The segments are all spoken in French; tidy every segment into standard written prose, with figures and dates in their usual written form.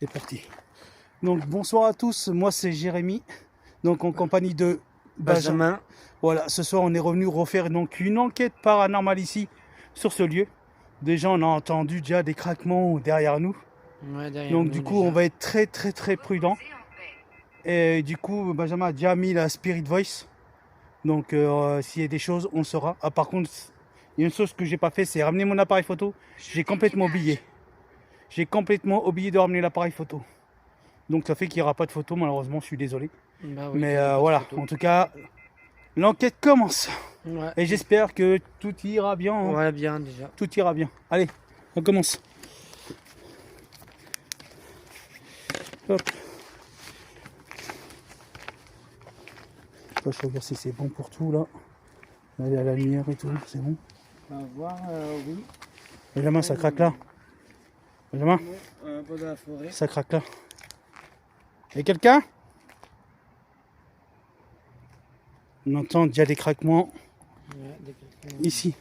c'est parti. Donc bonsoir à tous, moi c'est Jérémy, donc en compagnie de Benjamin. Voilà, ce soir on est revenu refaire donc une enquête paranormale ici, sur ce lieu. Déjà on a entendu déjà des craquements derrière nous. Ouais, derrière donc nous, du coup déjà. on va être très prudent. Et du coup Benjamin a déjà mis la Spirit Voice. Donc s'il y a des choses on saura. Ah par contre, il y a une chose que j'ai pas fait, c'est ramener mon appareil photo. J'ai complètement oublié. J'ai complètement oublié de ramener l'appareil photo. Donc ça fait qu'il n'y aura pas de photo, malheureusement, je suis désolé. Bah oui, Mais pas voilà, de photo. en tout cas, l'enquête commence. Ouais. Et j'espère que tout ira bien. Hein. Ouais, bien déjà. Tout ira bien. Allez, on commence. Hop. Je regarde si c'est bon pour tout là. Allez à la lumière et tout, c'est bon. On va voir, oui. Benjamin, ça craque là. Benjamin, Pas de la forêt. ça craque là. Et quelqu'un? On entend déjà des craquements Ouais, ici.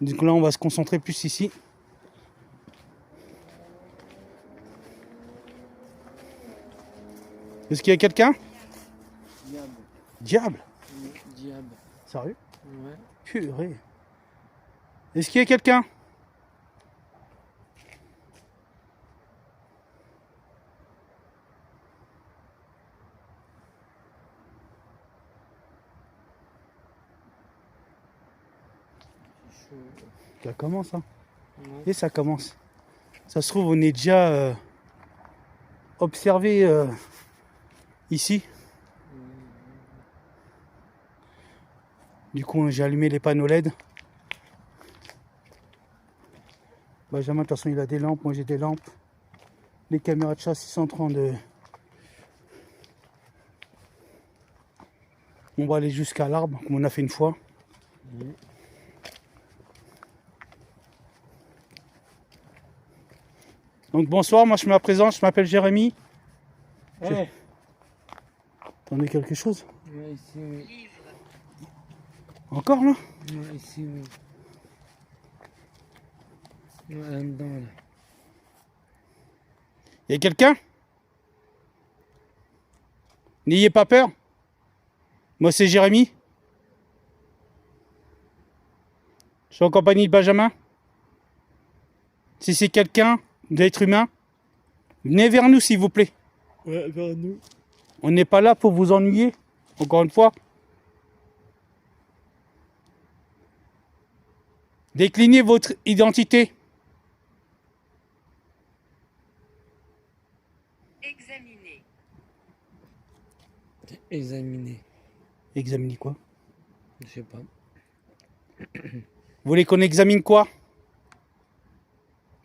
Du coup là on va se concentrer plus ici. Est-ce qu'il y a quelqu'un? Diable. Diable? Diable. Sérieux? Ouais. Purée. Est-ce qu'il y a quelqu'un? C'est chaud. Ça commence hein. Ouais. Et ça commence. Ça se trouve on est déjà observé ici. Du coup j'ai allumé les panneaux LED. Benjamin de toute façon il a des lampes, moi j'ai des lampes. Les caméras de chasse ils sont en train de... On va aller jusqu'à l'arbre comme on a fait une fois. Donc bonsoir, moi je me présente, je m'appelle Jérémy. Hey. Attendez quelque chose? Ouais, ici, oui. Encore là? Ouais, ici, oui. Ouais, là-dedans, là. Il y a quelqu'un? N'ayez pas peur. Moi c'est Jérémy. Je suis en compagnie de Benjamin. Si c'est quelqu'un d'être humain, venez vers nous s'il vous plaît. Ouais, vers nous. On n'est pas là pour vous ennuyer, encore une fois. Déclinez votre identité. Examiner. Examiner. Examinez quoi? Je sais pas. Vous voulez qu'on examine quoi?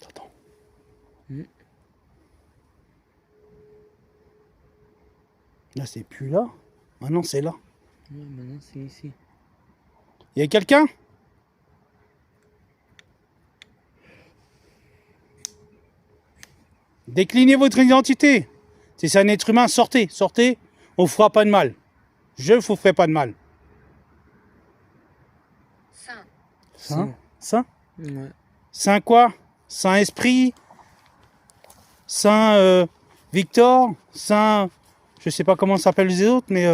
Attends. Là c'est plus là. Maintenant c'est là. Ouais, maintenant c'est ici. Il y a quelqu'un? Déclinez votre identité. Si c'est un être humain, sortez, sortez. On ne vous fera pas de mal. Je ne vous ferai pas de mal. Saint. Saint? Saint? Ouais. Saint quoi? Saint Esprit? Saint Victor? Saint... Je sais pas comment s'appellent les autres, mais...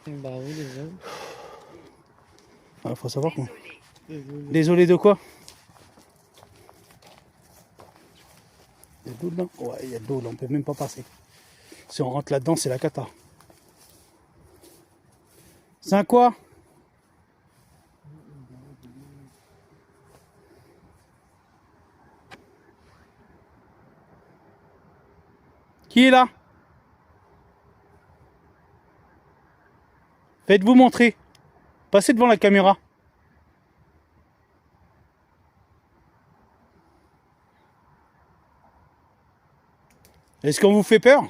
Bah oui, les autres. Il faut savoir quoi. Désolé. Désolé de quoi? Il y a de l'eau dedans? Ouais, il y a de l'eau là, on peut même pas passer. Si on rentre là-dedans, c'est la cata. Saint quoi? Qui est là? Faites-vous montrer. Passez devant la caméra. Est-ce qu'on vous fait peur?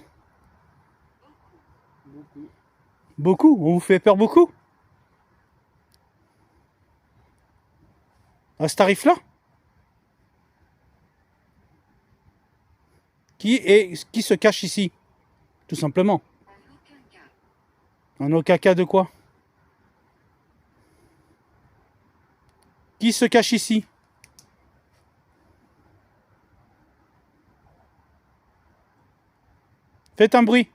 Beaucoup. Beaucoup? On vous fait peur beaucoup? À ce tarif-là? Qui se cache ici? Tout simplement. En aucun cas. En aucun cas de quoi? Qui se cache ici? Faites un bruit.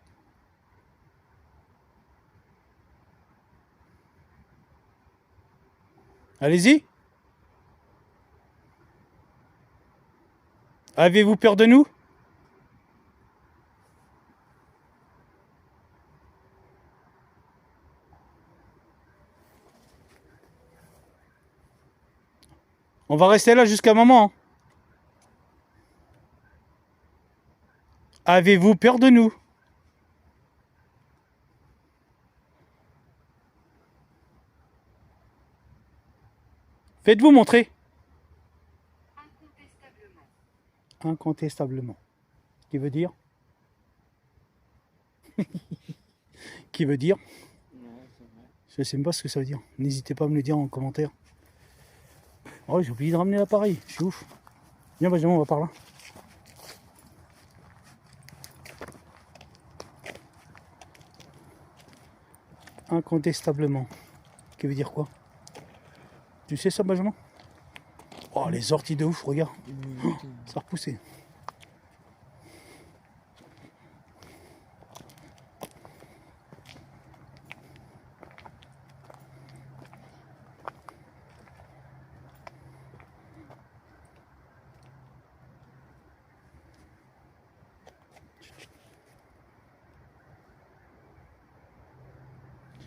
Allez-y. Avez-vous peur de nous? On va rester là jusqu'à un moment. Hein. Avez-vous peur de nous? Faites-vous montrer. Incontestablement. Incontestablement. Qui veut dire? Qui veut dire? Non, c'est vrai. Je sais même pas ce que ça veut dire. N'hésitez pas à me le dire en commentaire. Oh, j'ai oublié de ramener l'appareil. Je suis ouf. Viens Benjamin, on va par là. Incontestablement. Qui veut dire quoi? Tu sais ça Benjamin? Oh les orties de ouf, regarde. Ça a repoussé.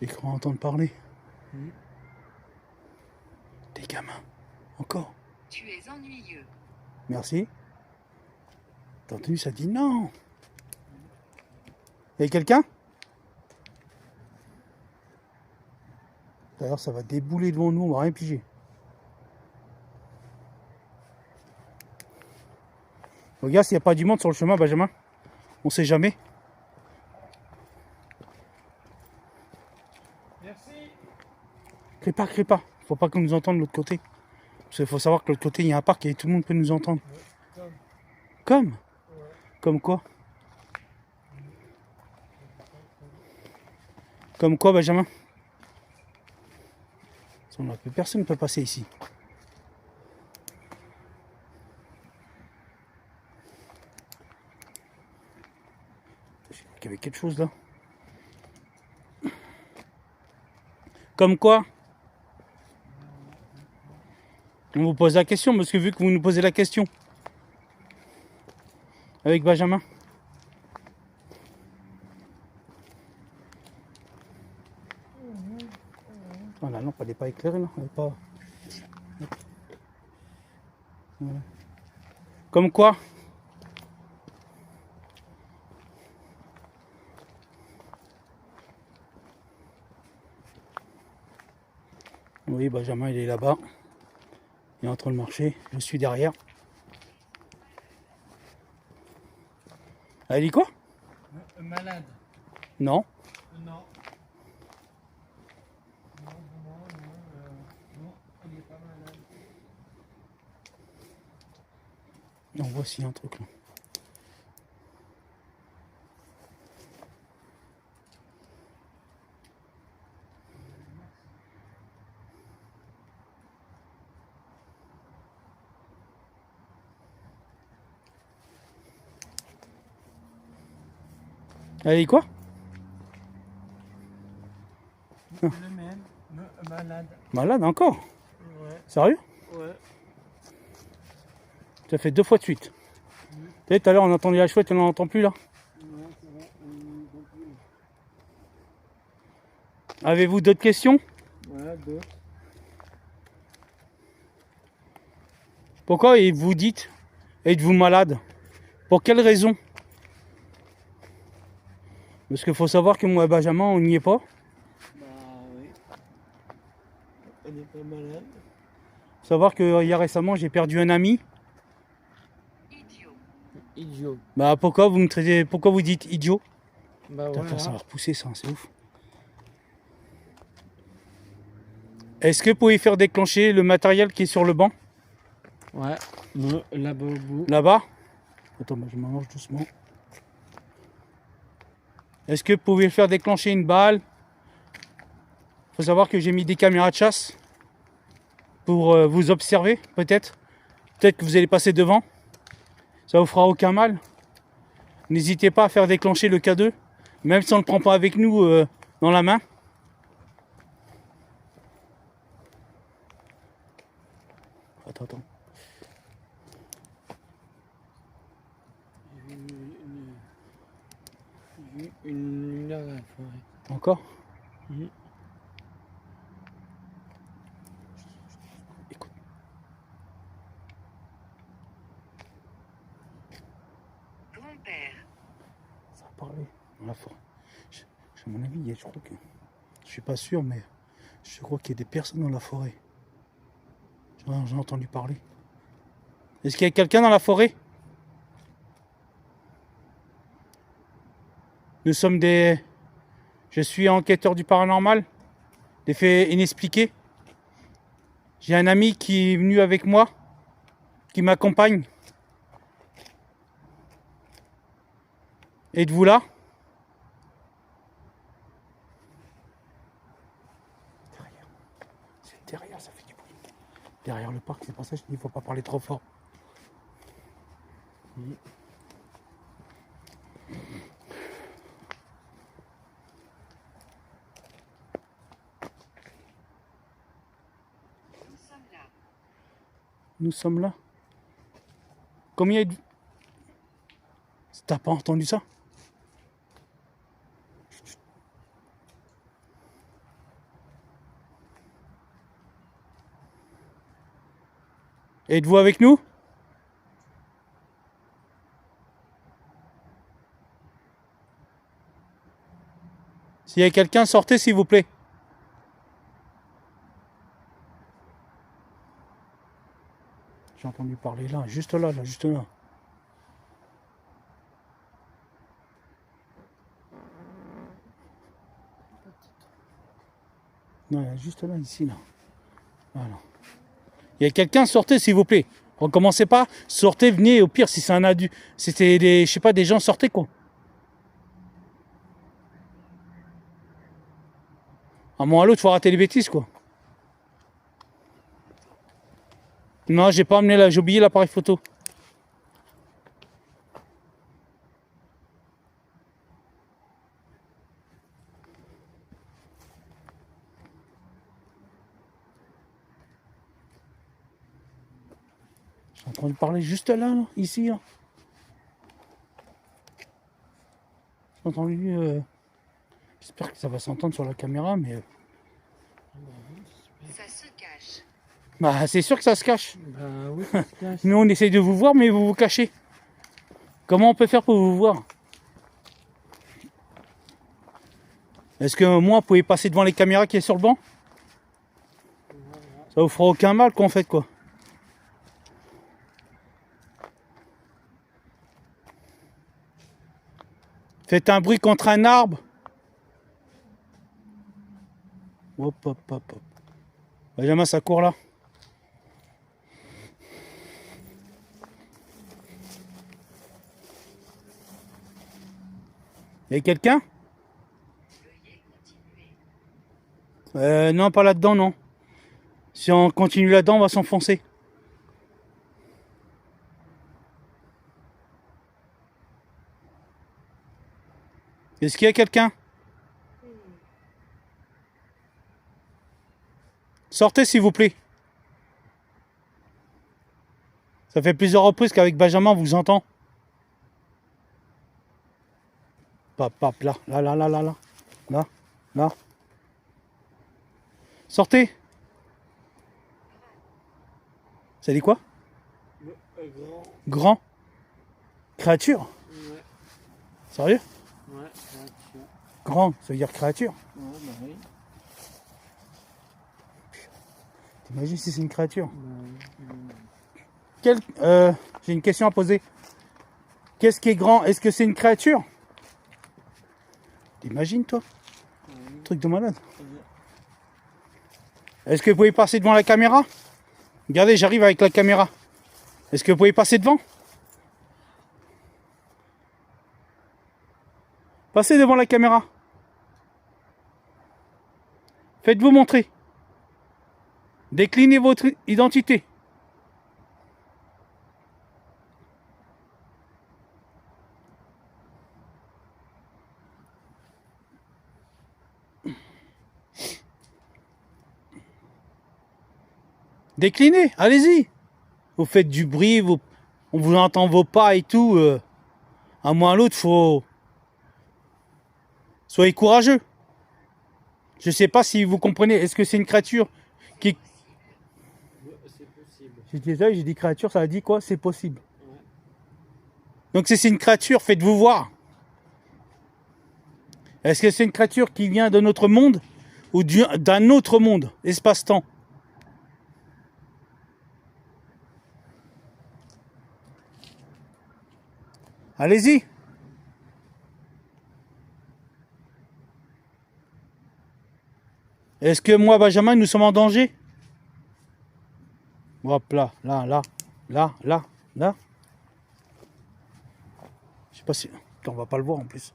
J'ai cru entendre parler. Des gamins. Encore. Tu es ennuyeux. Merci. T'as entendu, ça dit non. Y'a quelqu'un? D'ailleurs, ça va débouler devant nous, on va rien piger. Regarde s'il n'y a pas du monde sur le chemin, Benjamin. On sait jamais. Merci. Crie pas. Faut pas qu'on nous entende de l'autre côté. Parce qu'il faut savoir que de l'autre côté, il y a un parc et tout le monde peut nous entendre. Comme? Comme quoi? Comme quoi, Benjamin? Personne ne peut passer ici. J'ai cru qu'il y avait quelque chose là. Comme quoi? On vous pose la question, parce que vu que vous nous posez la question. Avec Benjamin. Oh, la lampe elle n'est pas éclairée là. Elle est pas... Voilà. Comme quoi? Oui, Benjamin il est là-bas. Il est en train de marcher. Je suis derrière. Elle dit quoi? Malade. Non. Non. Non, il est pas malade. Non, voici un truc là. Elle dit quoi? Le même. Malade. Malade encore? Ouais. Sérieux? Ouais. Ça fait 2 fois de suite. Tu sais, tout à l'heure on entendait la chouette et on n'en entend plus là. Ouais, c'est vrai. Avez-vous d'autres questions? Ouais, d'autres. Pourquoi vous dites êtes-vous malade? Pour quelle raison? Parce qu'il faut savoir que moi et Benjamin on n'y est pas. Bah oui. On n'est pas malade. Faut savoir que hier récemment j'ai perdu un ami. Idiot. Idiot. Bah pourquoi vous me traitez, pourquoi vous dites idiot? Bah Putain, voilà. ça va repousser ça, c'est ouf. Est-ce que vous pouvez faire déclencher le matériel qui est sur le banc? Ouais. Là-bas au bout. Là-bas? Attends, bah, je m'allonge doucement. Est-ce que vous pouvez faire déclencher une balle? Faut savoir que j'ai mis des caméras de chasse pour vous observer, peut-être. Peut-être que vous allez passer devant. Ça vous fera aucun mal. N'hésitez pas à faire déclencher le K2, même si on ne le prend pas avec nous dans la main. Attends. J'ai vu une lumière à la forêt. Encore? Mhm. Écoute. Grand-père. Ça a parlé dans la forêt. À mon avis, je crois que... Je suis pas sûr, mais je crois qu'il y a des personnes dans la forêt. J'en ai entendu parler. Est-ce qu'il y a quelqu'un dans la forêt? Nous sommes des... Je suis enquêteur du paranormal, des faits inexpliqués. J'ai un ami qui est venu avec moi, qui m'accompagne. Êtes-vous là? Derrière. C'est derrière, ça fait du bruit. Derrière le parc, c'est pour ça que je dis qu'il ne faut pas parler trop fort. Nous sommes là. Nous sommes là. Combien êtes-vous? T'as pas entendu ça? Êtes-vous avec nous? S'il y a quelqu'un, sortez s'il vous plaît. J'ai entendu parler là, juste là, juste là. Non, il y a juste là, ici, là. Voilà. Il y a quelqu'un, sortez s'il vous plaît. Recommencez pas, sortez, venez, au pire, si c'est un adulte, c'était des, je sais pas, des gens, sortez quoi. À un moment à l'autre, faut rater les bêtises quoi. Non, j'ai pas amené là, j'ai oublié l'appareil photo. J'ai entendu parler juste là, ici. Là. J'ai entendu. J'espère que ça va s'entendre sur la caméra, mais. Ça se cache. Bah, c'est sûr que ça se cache. Bah oui, ça se cache. Nous, on essaye de vous voir, mais vous vous cachez. Comment on peut faire pour vous voir? Est-ce que moi, vous pouvez passer devant les caméras qui est sur le banc? Ça vous fera aucun mal qu'en fait quoi. Faites un bruit contre un arbre. Hop. Benjamin, ça court là. Il y a quelqu'un? Veuillez continuer. Non, pas là-dedans, non. Si on continue là-dedans, on va s'enfoncer. Est-ce qu'il y a quelqu'un? Sortez s'il vous plaît. Ça fait plusieurs reprises qu'avec Benjamin on vous entend. Pap, là. Sortez. Ça dit quoi? Grand. Grand. Créature. Ouais. Sérieux? Ouais, créature. Grand, ça veut dire créature. Ouais, bah oui. T'imagines si c'est une créature? Bah, J'ai une question à poser. Qu'est-ce qui est grand? Est-ce que c'est une créature? T'imagines toi? Truc de malade. Est-ce que vous pouvez passer devant la caméra? Regardez, j'arrive avec la caméra. Est-ce que vous pouvez passer devant? Passez devant la caméra. Faites-vous montrer. Déclinez votre identité. Déclinez, allez-y. Vous faites du bruit, on vous entend vos pas et tout. À un moment à l'autre, faut... Soyez courageux. Je sais pas si vous comprenez. Est-ce que c'est une créature qui... Ouais, c'est possible. J'ai dit créature, ça a dit quoi? C'est possible. Ouais. Donc si c'est une créature, faites-vous voir. Est-ce que c'est une créature qui vient de notre monde ou d'un autre monde, espace-temps? Allez-y. Est-ce que moi, Benjamin, nous sommes en danger? Hop là, là. Je sais pas si... On va pas le voir en plus.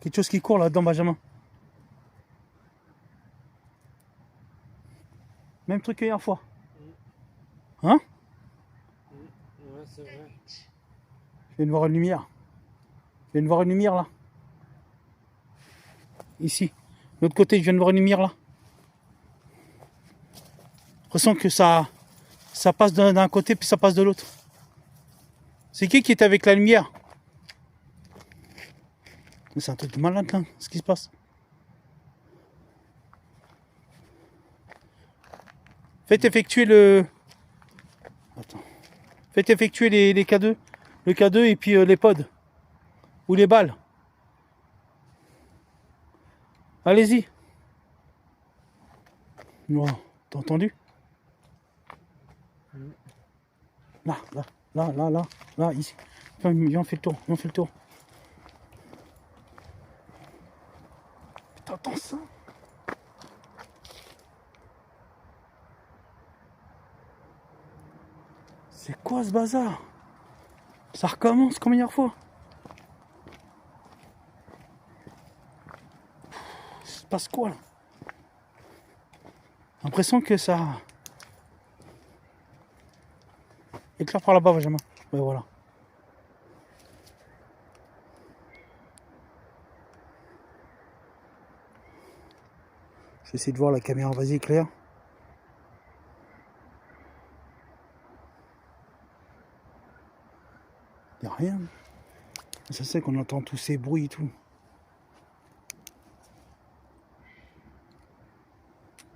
Quelque chose qui court là-dedans, Benjamin. Même truc que hier fois. Hein? Ouais, c'est vrai. Je viens de voir une lumière. Je viens de voir une lumière là. Ici. De l'autre côté, je viens de voir une lumière là. Je ressens que ça passe d'un côté puis ça passe de l'autre. C'est qui est avec la lumière? C'est un truc de malade là, ce qui se passe. Faites effectuer le... Attends. Faites effectuer les K2. Le K2 et puis les pods. Ou les balles. Allez-y. Oh, t'as entendu? Là, ici. Viens, on fait le tour. T'entends ça? C'est quoi ce bazar? Ça recommence comme hier fois. Il se passe quoi là? J'ai l'impression que ça... Éclaire par là-bas, Benjamin. Ouais, voilà. Je vais essayer de voir la caméra. Vas-y, éclaire. Il n'y a rien. Ça c'est qu'on entend tous ces bruits et tout.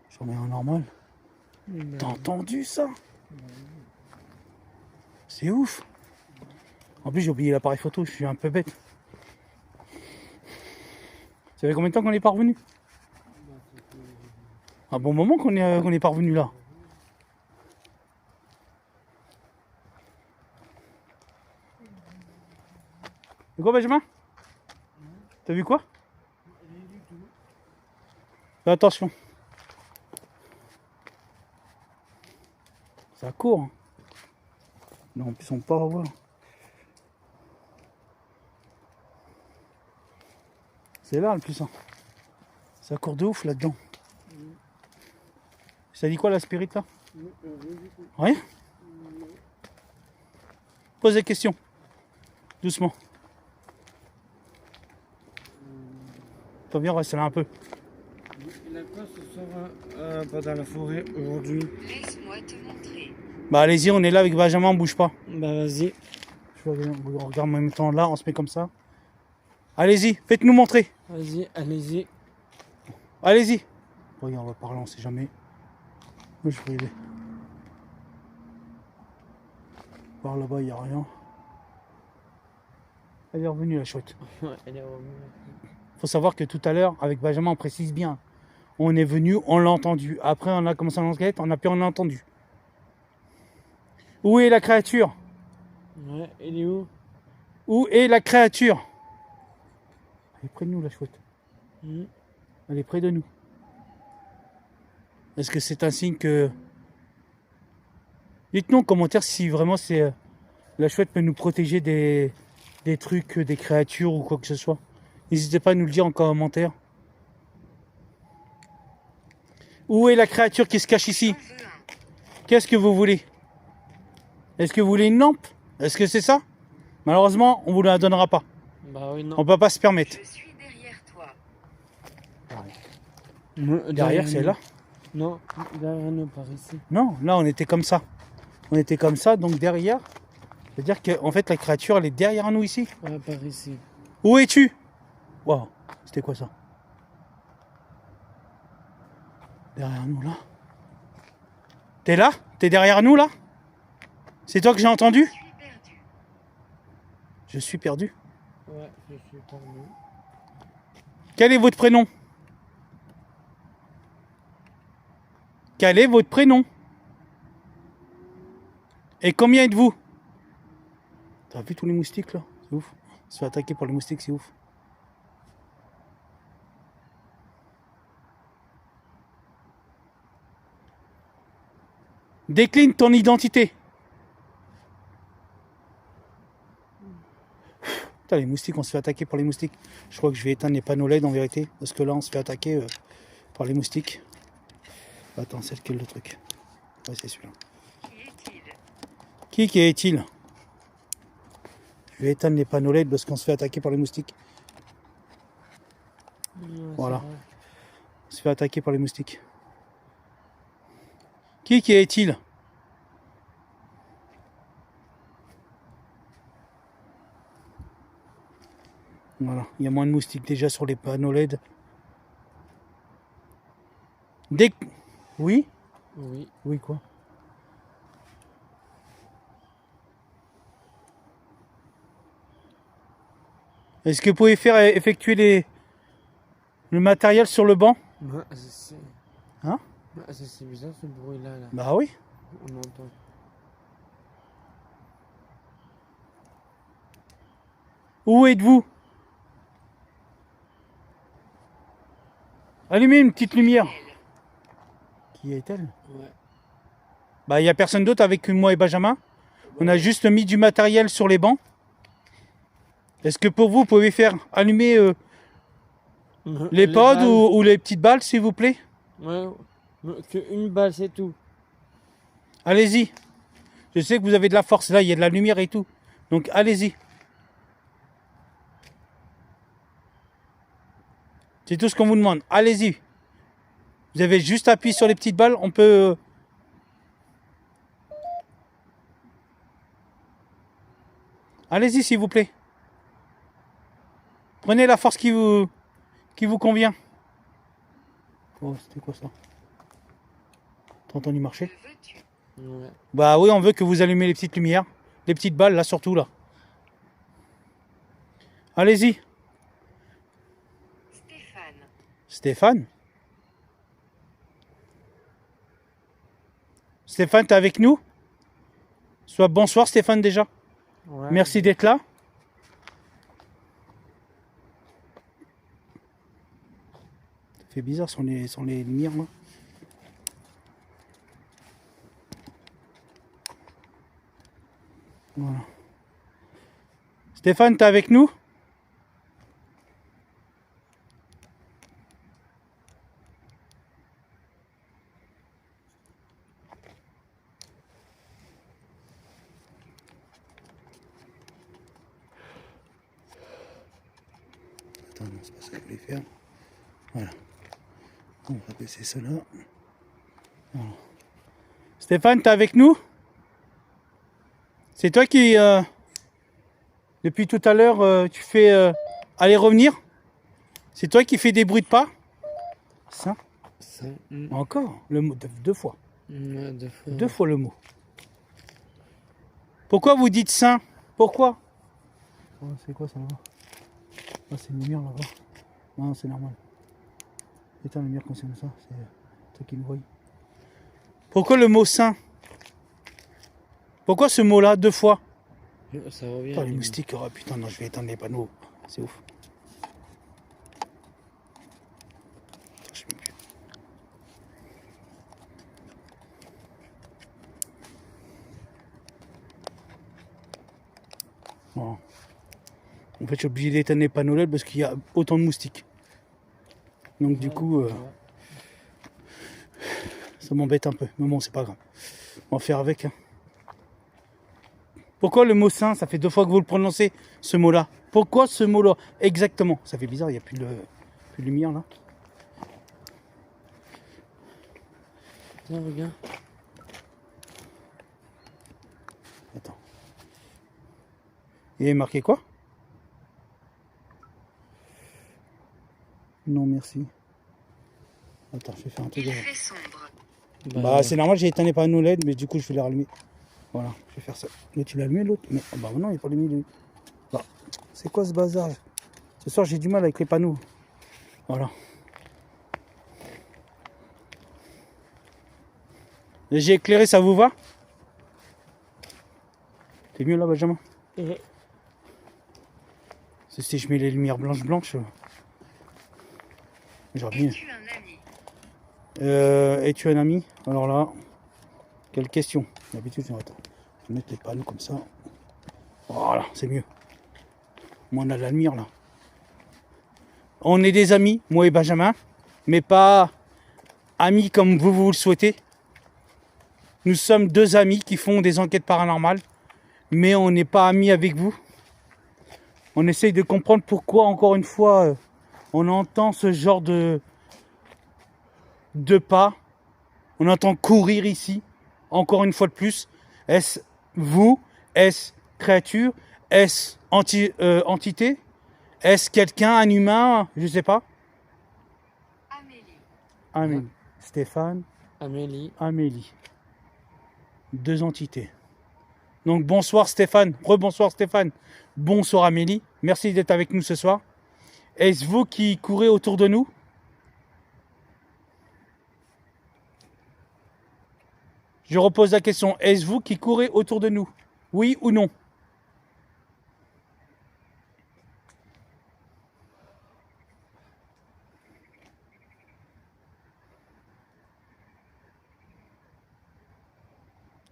Je remets en normal. T'as entendu ça? C'est ouf. En plus j'ai oublié l'appareil photo, je suis un peu bête. Ça fait combien de temps qu'on est parvenu? Un bon moment qu'on est parvenu là. C'est quoi, Benjamin? T'as vu quoi? Fais attention. Ça court. Hein. Non, en plus on peut pas revoir. C'est là le plus. Hein. Ça court de ouf là-dedans. Ça dit quoi la spirit là? Rien? Pose des questions. Doucement. T'as bien rester là un peu. Il a quoi ce soir pendant la forêt aujourd'hui? Laisse-moi te montrer. Bah allez-y, on est là avec Benjamin, on bouge pas. Bah vas-y. On regarde en même temps là, on se met comme ça. Allez-y, faites-nous montrer. Vas-y, allez-y. Allez-y. Regarde, on va parler, on sait jamais. Moi je vais y aller. Par là-bas, il n'y a rien. Elle est revenue la chouette. Ouais, elle est revenue. Faut savoir que tout à l'heure, avec Benjamin, on précise bien. On est venu, on l'a entendu. Après, on a commencé à l'enquête, on n'a plus rien entendu. Où est la créature? Ouais, elle est où? Où est la créature? Elle est près de nous, la chouette. Elle est près de nous. Est-ce que c'est un signe que... Dites-nous en commentaire si vraiment c'est... La chouette peut nous protéger des trucs, des créatures ou quoi que ce soit. N'hésitez pas à nous le dire en commentaire. Où est la créature qui se cache ici? J'en veux un. Qu'est-ce que vous voulez? Est-ce que vous voulez une lampe? Est-ce que c'est ça? Malheureusement, on vous la donnera pas. Bah oui, non. On peut pas se permettre. Je suis derrière toi. Derrière, c'est là. Non, derrière nous, par ici. Non, là on était comme ça. On était comme ça, donc derrière. C'est-à-dire qu'en fait la créature elle est derrière nous ici. Ouais, par ici. Où es-tu? Waouh, c'était quoi ça? Derrière nous là. T'es là? T'es derrière nous là? C'est toi que j'ai entendu? Je suis perdu. Je suis perdu. Ouais, je suis perdu. Quel est votre prénom? Quel est votre prénom? Et combien êtes-vous? T'as vu tous les moustiques là? C'est ouf. On se fait attaquer par les moustiques, c'est ouf. Décline ton identité. Putain, les moustiques, on se fait attaquer par les moustiques. Je crois que je vais éteindre les panneaux LED en vérité. Parce que là, on se fait attaquer par les moustiques. Attends, c'est lequel le truc? Ouais, c'est celui-là. Qui est-il? Qui est-il? Je vais éteindre les panneaux LED parce qu'on se fait attaquer par les moustiques. Ouais, Voilà. c'est vrai. On se fait attaquer par les moustiques. Qui est-il? Voilà, il y a moins de moustiques déjà sur les panneaux LED. Dès que... Oui? Oui. Oui, quoi? Est-ce que vous pouvez faire effectuer le matériel sur le banc? Ouais, c'est... Hein? Ouais, c'est bizarre ce bruit-là. Là. Bah oui. On entend. Où êtes-vous? Allumez une petite lumière. Qui est-elle? Ouais. Bah il n'y a personne d'autre avec moi et Benjamin. On a juste mis du matériel sur les bancs. Est-ce que pour vous, vous pouvez faire allumer les pods balles. ou les petites balles, s'il vous plaît? Ouais, une balle, c'est tout. Allez-y. Je sais que vous avez de la force. Là, il y a de la lumière et tout. Donc, allez-y. C'est tout ce qu'on vous demande. Allez-y. Vous avez juste appuyé sur les petites balles. On peut... Allez-y, s'il vous plaît. Prenez la force qui vous convient. Oh, c'était quoi ça? T'as entendu marcher? Que veux-tu? Ouais. Bah oui, on veut que vous allumez les petites lumières. Les petites balles, là, surtout, là. Allez-y. Stéphane. Stéphane? Stéphane, t'es avec nous? Soit bonsoir, Stéphane, déjà. Ouais. Merci d'être là. Ça fait bizarre sur les lumières, là. Voilà. Stéphane, t'es avec nous? Attends, non, c'est pas ça que je voulais faire. Voilà. On va baisser cela. Voilà. Stéphane, t'es avec nous? C'est toi qui, depuis tout à l'heure, tu fais aller-revenir? C'est toi qui fais des bruits de pas? Ça? Ça. Encore? Le mot, deux fois. Ouais, deux fois. Deux fois le mot. Pourquoi vous dites saint? Pourquoi? Oh, c'est quoi ça là-bas? Ah, c'est une lumière là-bas. Non, c'est normal. Éteins la lumière quand c'est comme ça, c'est toi qui le vois. Pourquoi le mot saint? Pourquoi ce mot-là deux fois? Ça revient. Oh, les moustiques, oh putain, non, je vais éteindre les panneaux. C'est ouf. Attends, je mets plus. Bon. En fait, je suis obligé d'éteindre les panneaux LED parce qu'il y a autant de moustiques. Donc, du coup, ça m'embête un peu. Mais bon, c'est pas grave. On va faire avec. Hein. Pourquoi le mot saint? Ça fait deux fois que vous le prononcez, ce mot-là. Pourquoi ce mot-là? Exactement. Ça fait bizarre, il n'y a plus de lumière là. Tiens, regarde. Attends. Il est marqué quoi? Non, merci. Attends, je vais faire un truc. Il fait sombre. Bah, c'est normal, j'ai éteint les panneaux LED, mais du coup, je vais les rallumer. Voilà, je vais faire ça. L'autre, tu l'as allumé, l'autre? Mais bah, non, il n'est pas allumé, lui. Bah, c'est quoi ce bazar? Ce soir, j'ai du mal avec les panneaux. Voilà. J'ai éclairé, ça vous va? T'es mieux là, Benjamin? Si je mets les lumières blanches. J'aurais bien. Es-tu un ami? Es-tu un ami? Alors là, quelle question? D'habitude, attends. Je vais mettre les panneaux comme ça. Voilà, c'est mieux. Moi, on a de la lumière là. On est des amis, moi et Benjamin, mais pas amis comme vous le souhaitez. Nous sommes deux amis qui font des enquêtes paranormales, mais on n'est pas amis avec vous. On essaye de comprendre pourquoi, encore une fois, on entend ce genre de pas. On entend courir ici, encore une fois de plus. Est-ce vous? Est-ce créature? Est-ce entité? Est-ce quelqu'un, un humain? Je sais pas. Amélie. Stéphane, Amélie. deux entités. Donc bonsoir Stéphane, rebonsoir Stéphane, bonsoir Amélie, merci d'être avec nous ce soir. Est-ce vous qui courez autour de nous? Je repose la question, est-ce vous qui courez autour de nous? Oui ou non?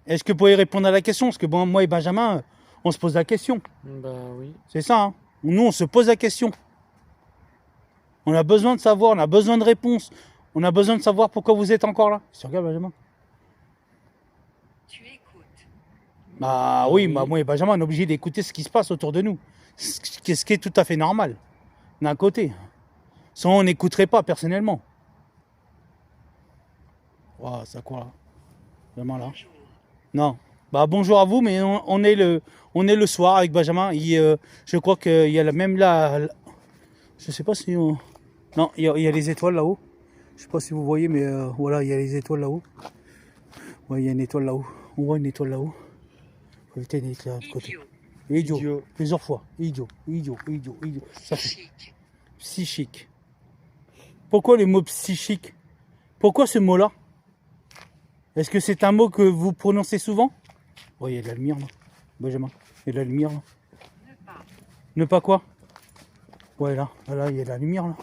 Est-ce que vous pouvez répondre à la question? Parce que bon, moi et Benjamin, on se pose la question. Bah oui. C'est ça, hein? Nous, on se pose la question. On a besoin de savoir, on a besoin de réponses. On a besoin de savoir pourquoi vous êtes encore là. Tu regardes, Benjamin? Tu écoutes. Bah oui, bah moi et Benjamin, on est obligé d'écouter ce qui se passe autour de nous. Ce qui est tout à fait normal. D'un côté. Sinon, on n'écouterait pas personnellement. Waouh, ça quoi là? Vraiment là? Bonjour. Non. Bah bonjour à vous, mais on est le soir avec Benjamin. Je crois qu'il y a même là. Je sais pas si on... Non, il y a les étoiles là-haut. Je sais pas si vous voyez, mais voilà, il y a les étoiles là-haut. Ouais, il y a une étoile là-haut. On voit une étoile là-haut. Faut éviter une étoile de l'autre côté. Idiot. Idiot. Plusieurs fois. Idiot. Ça fait Chic. psychique. Pourquoi le mot psychique? Pourquoi ce mot-là? Est-ce que c'est un mot que vous prononcez souvent? Oh, il y a de la lumière là. Benjamin, il y a de la lumière là. Ne pas. Ne pas quoi? Ouais, là, il y a de la lumière là.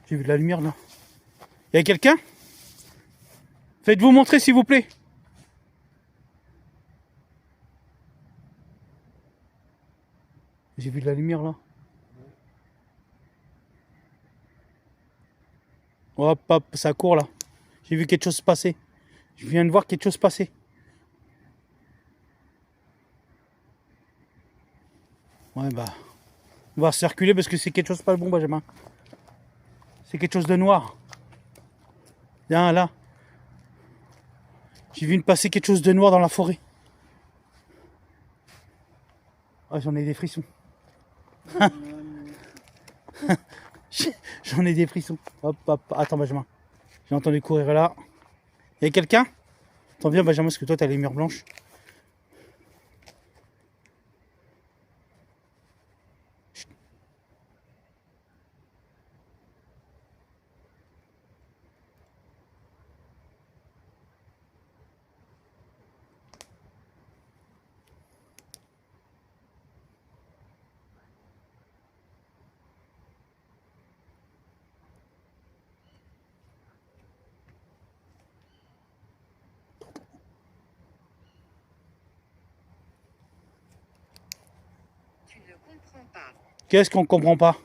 J'ai vu de la lumière là. Il y a quelqu'un? Faites-vous montrer s'il vous plaît. J'ai vu de la lumière là. Hop, hop, ça court là. J'ai vu quelque chose se passer. Je viens de voir quelque chose passer. Ouais, bah. On va circuler parce que c'est quelque chose pas bon, Benjamin. C'est quelque chose de noir. Viens là. J'ai vu passer quelque chose de noir dans la forêt. Ah, j'en ai des frissons. J'en ai des frissons. Hop, hop. Attends, Benjamin. J'ai entendu courir là. Il y a quelqu'un? Attends, viens, Benjamin, parce que toi, t'as les murs blanches. Tu ne comprends pas. Qu'est-ce qu'on comprend pas?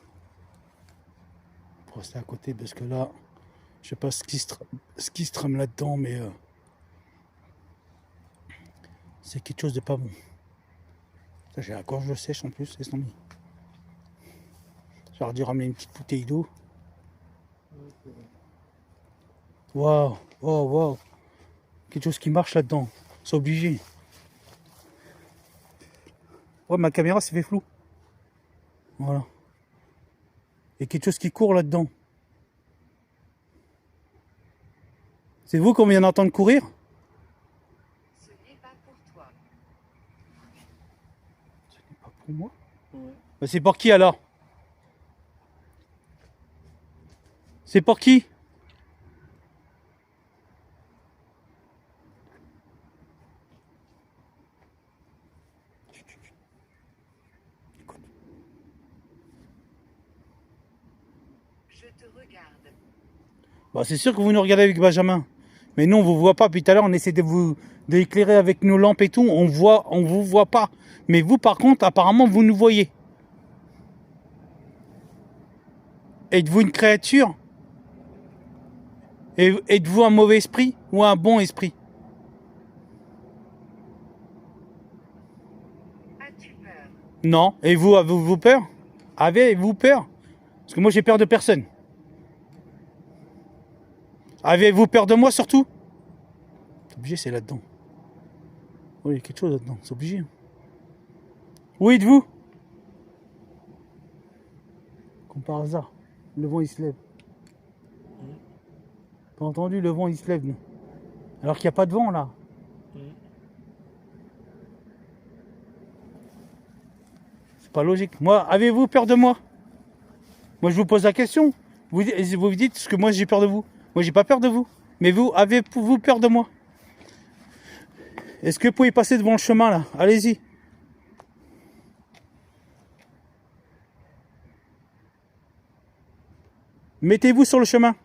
Faut rester à côté parce que là, je sais pas ce qui se trame là-dedans, mais c'est quelque chose de pas bon. Ça, j'ai la gorge sèche en plus, laisse tomber. J'aurais dû ramener une petite bouteille d'eau. Waouh, waouh, waouh. Quelque chose qui marche là-dedans. C'est obligé. Ouais, ma caméra s'est fait flou. Voilà. Il y a quelque chose qui court là-dedans. C'est vous qu'on vient d'entendre courir? Ce n'est pas pour toi. Ce n'est pas pour moi. Ouais. Bah, c'est pour qui alors? C'est pour qui? Écoute. Je te regarde. Bah, c'est sûr que vous nous regardez avec Benjamin. Mais nous, on vous voit pas. Puis tout à l'heure, on essaie de vous d'éclairer avec nos lampes et tout. On vous voit pas. Mais vous, par contre, apparemment, vous nous voyez. Êtes-vous une créature? Et êtes-vous un mauvais esprit ou un bon esprit? As-tu peur? Non. Et vous, avez-vous peur? Avez-vous peur? Parce que moi, j'ai peur de personne. Avez-vous peur de moi surtout? C'est obligé, c'est là-dedans. Oui, il y a quelque chose là-dedans, c'est obligé. Où êtes-vous? Comme par hasard, le vent il se lève. T'as entendu, le vent il se lève, nous. Alors qu'il n'y a pas de vent là. C'est pas logique. Moi, avez-vous peur de moi? Moi, je vous pose la question. Vous vous dites ce que moi j'ai peur de vous. Moi, j'ai pas peur de vous. Mais vous, avez-vous peur de moi? Est-ce que vous pouvez passer devant le chemin là? Allez-y. Mettez-vous sur le chemin.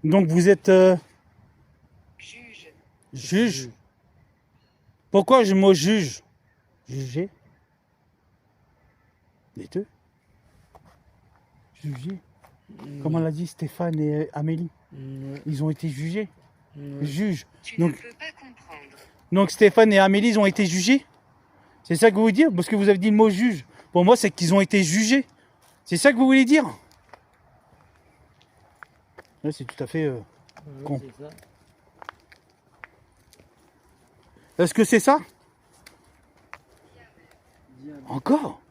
Donc vous êtes Juge. juge. Pourquoi je me juge? Juger. Les deux. Juger. Comme on l'a dit Stéphane et Amélie. Ouais. Ils ont été jugés. Ouais. Juge. Tu Donc, ne peux pas comprendre. donc Stéphane et Amélie ils ont été jugés. C'est ça que vous voulez dire? Parce que vous avez dit le mot juge. Pour moi, c'est qu'ils ont été jugés. C'est ça que vous voulez dire? Ouais, c'est tout à fait... Ouais, Con. c'est ça. Est-ce que c'est ça? Diable. Encore?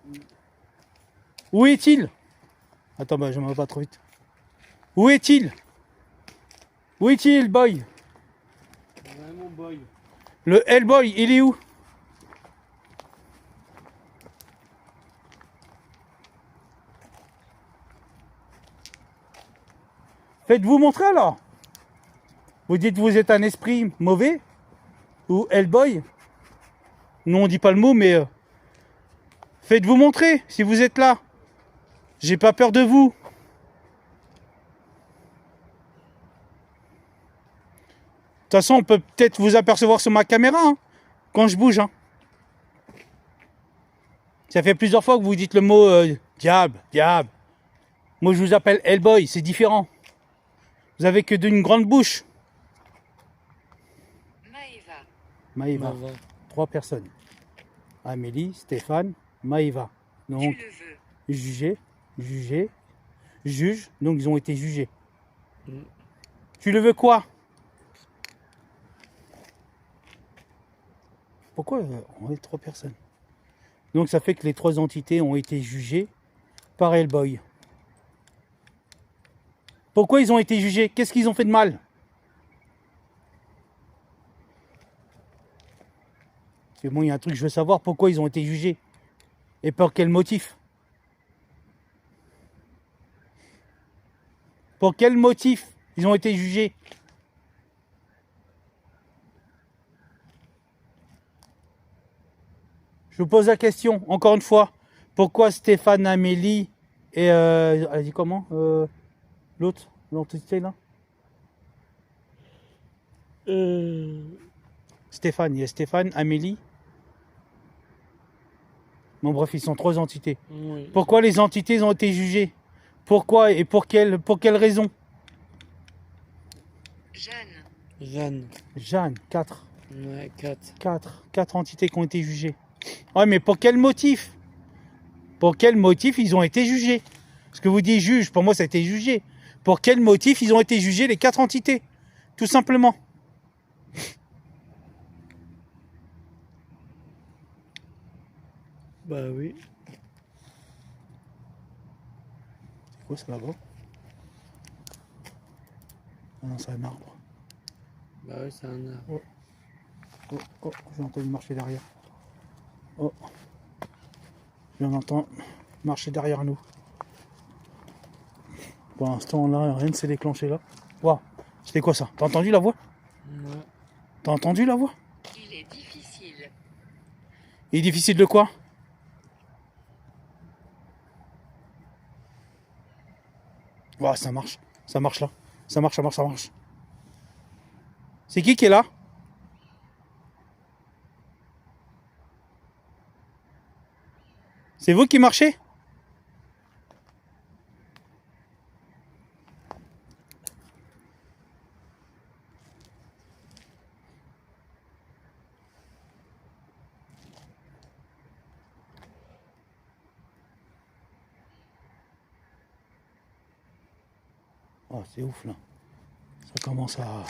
Où est-il? Attends, bah, je m'en vais pas trop vite. Où est-il? Où est-il, boy? Vraiment boy. Le Hellboy, il est où? Faites-vous montrer alors. Vous dites que vous êtes un esprit mauvais? Ou Hellboy? Non, on dit pas le mot, mais... faites-vous montrer si vous êtes là. J'ai pas peur de vous. De toute façon, on peut peut-être vous apercevoir sur ma caméra hein, quand je bouge. Hein. Ça fait plusieurs fois que vous dites le mot diable, diable. Moi, je vous appelle Hellboy, c'est différent. Vous avez que d'une grande bouche. Maëva. Maëva, Maëva. 3 personnes. Amélie, Stéphane, Maëva. Donc, Tu le veux. jugé, jugé, juge. Donc, ils ont été jugés. Mm. Tu le veux quoi? Pourquoi on est 3 personnes? Donc, ça fait que les 3 entités ont été jugées par Hellboy. Pourquoi ils ont été jugés? Qu'est-ce qu'ils ont fait de mal? Parce que bon, il y a un truc, je veux savoir pourquoi ils ont été jugés. Et pour quel motif? Pour quel motif ils ont été jugés? Je vous pose la question, encore une fois. Pourquoi Stéphane, Amélie et... elle a dit comment l'autre, l'entité là? Stéphane, il y a Stéphane, Amélie. Bon bref, ils sont 3 entités. Oui. Pourquoi les entités ont été jugées? Pourquoi et pour quelle raison? Jeanne. Jeanne. Jeanne, 4. Ouais, 4. 4 entités qui ont été jugées. Ouais, mais pour quel motif? Pour quel motif ils ont été jugés? Ce que vous dites juge, pour moi ça a été jugé. Pour quel motif ils ont été jugés les 4 entités? Tout simplement. Bah oui. C'est quoi ça là-bas? Ah non, c'est un arbre. Bah oui, c'est un arbre. Oh, oh, j'ai entendu marcher derrière. Oh. On entend marcher derrière nous. Pour l'instant, là, rien ne s'est déclenché là. Waouh, c'était quoi ça? T'as entendu la voix? Ouais. T'as entendu la voix? Il est difficile. Il est difficile de quoi? Waouh, ça marche. Ça marche là. Ça marche, ça marche, ça marche. C'est qui est là? C'est vous qui marchez? Oh, c'est ouf là. Ça commence à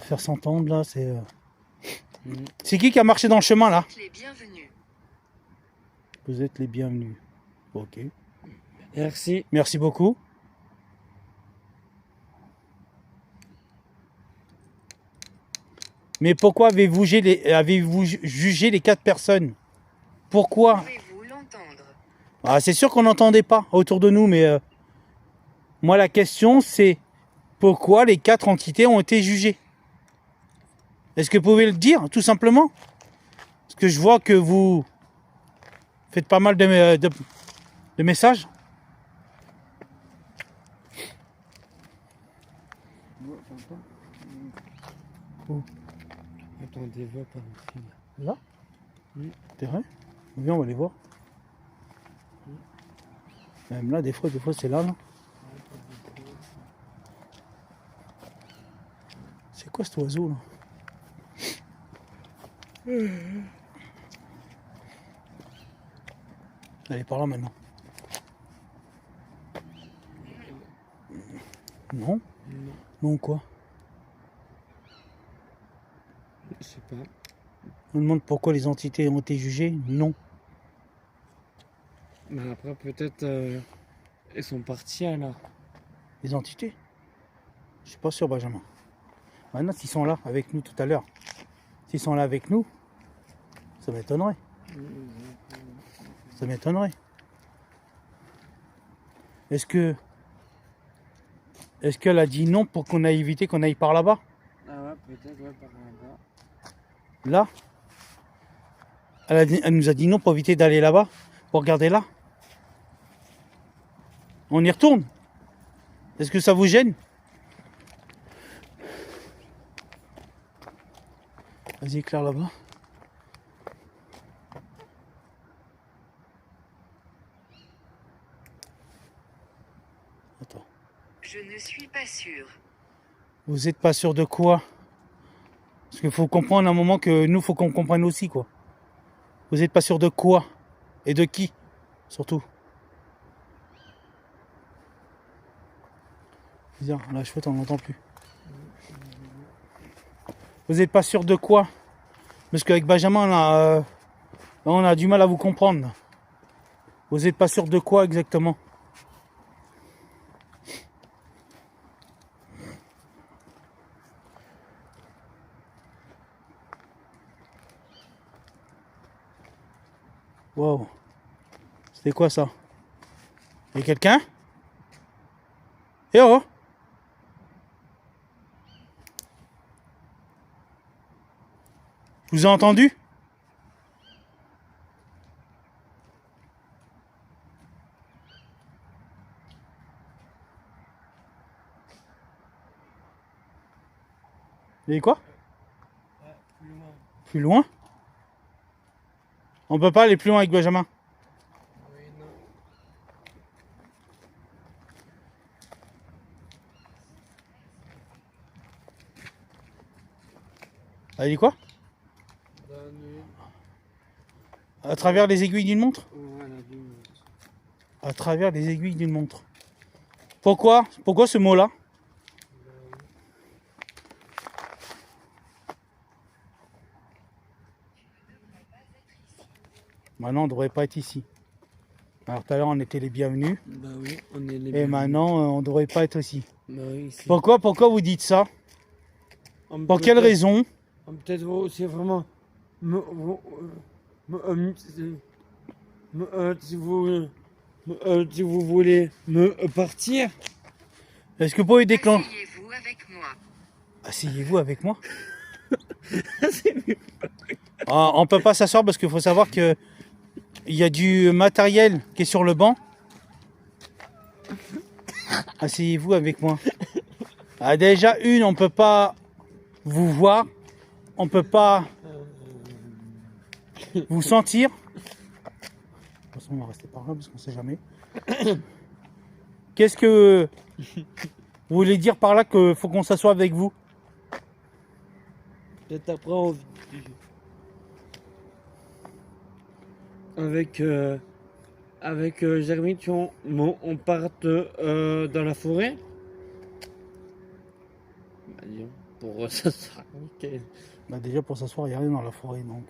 faire s'entendre là. C'est qui a marché dans le chemin là? Les bienvenus. Vous êtes les bienvenus. Ok. Merci. Merci beaucoup. Mais pourquoi avez-vous jugé les 4 personnes? Pourquoi? Pouvez-vous l'entendre? Ah, c'est sûr qu'on n'entendait pas autour de nous, mais moi la question c'est pourquoi les 4 entités ont été jugées? Est-ce que vous pouvez le dire tout simplement? Parce que je vois que vous faites pas mal de messages. Où? Attends, des voix par ici. Là? Oui. C'est vrai? Viens, on va les voir. Même là, des fois c'est là. C'est quoi cet oiseau là? Elle est par là maintenant. Non? Non, Non quoi? je sais pas. On demande pourquoi les entités ont été jugées? Non. Mais après, peut-être ils sont partis alors. Les entités? Je suis pas sûr, Benjamin. Maintenant, s'ils sont là avec nous tout à l'heure, s'ils sont là avec nous, ça m'étonnerait. Ça m'étonnerait. Est-ce qu'elle a dit non pour qu'on aille éviter qu'on aille par là-bas? Ah ouais, peut-être, ouais, par là-bas. Là? Elle nous a dit non pour éviter d'aller là-bas, pour regarder là. On y retourne? Est-ce que ça vous gêne? Vas-y, éclaire là-bas. Attends. Je ne suis pas sûr. Vous n'êtes pas sûr de quoi? Parce qu'il faut comprendre à un moment que nous, faut qu'on comprenne aussi, quoi. Vous n'êtes pas sûr de quoi? Et de qui? Surtout. Bizarre, la chouette, on n'entend plus. Vous n'êtes pas sûr de quoi? Parce qu'avec Benjamin, on a du mal à vous comprendre. Vous n'êtes pas sûr de quoi exactement? Wow. C'était quoi ça? Y'a quelqu'un? Eh oh! Je vous ai entendu? Et quoi? Plus loin. Plus loin? On peut pas aller plus loin avec Benjamin. Oui, non. Elle dit quoi? Donne une. À travers les aiguilles d'une montre? Voilà, d'une. à travers les aiguilles d'une montre. Pourquoi ce mot-là? Maintenant, on ne devrait pas être ici. Alors tout à l'heure, on était les bienvenus. Bah oui, on est les Et bienvenus. maintenant, on ne devrait pas être ici. Bah oui, ici. Pourquoi vous dites ça? Pour quelle Peut-être- raison? Peut-être aussi vraiment. Si vous voulez me partir. Est-ce que vous pouvez déclencher... Asseyez-vous avec moi. Asseyez-vous avec moi. Ah, on ne peut pas s'asseoir parce qu'il faut savoir que il y a du matériel qui est sur le banc. Asseyez-vous avec moi. Ah, déjà, on ne peut pas vous voir. On ne peut pas vous sentir. De toute façon, on va rester par là parce qu'on ne sait jamais. Qu'est-ce que vous voulez dire par là qu'il faut qu'on s'assoie avec vous? Peut-être après on... Avec Jérémy, on parte dans la forêt. Bah, disons, pour ça sera nickel. Bah, déjà, pour s'asseoir, il n'y a rien dans la forêt. Donc,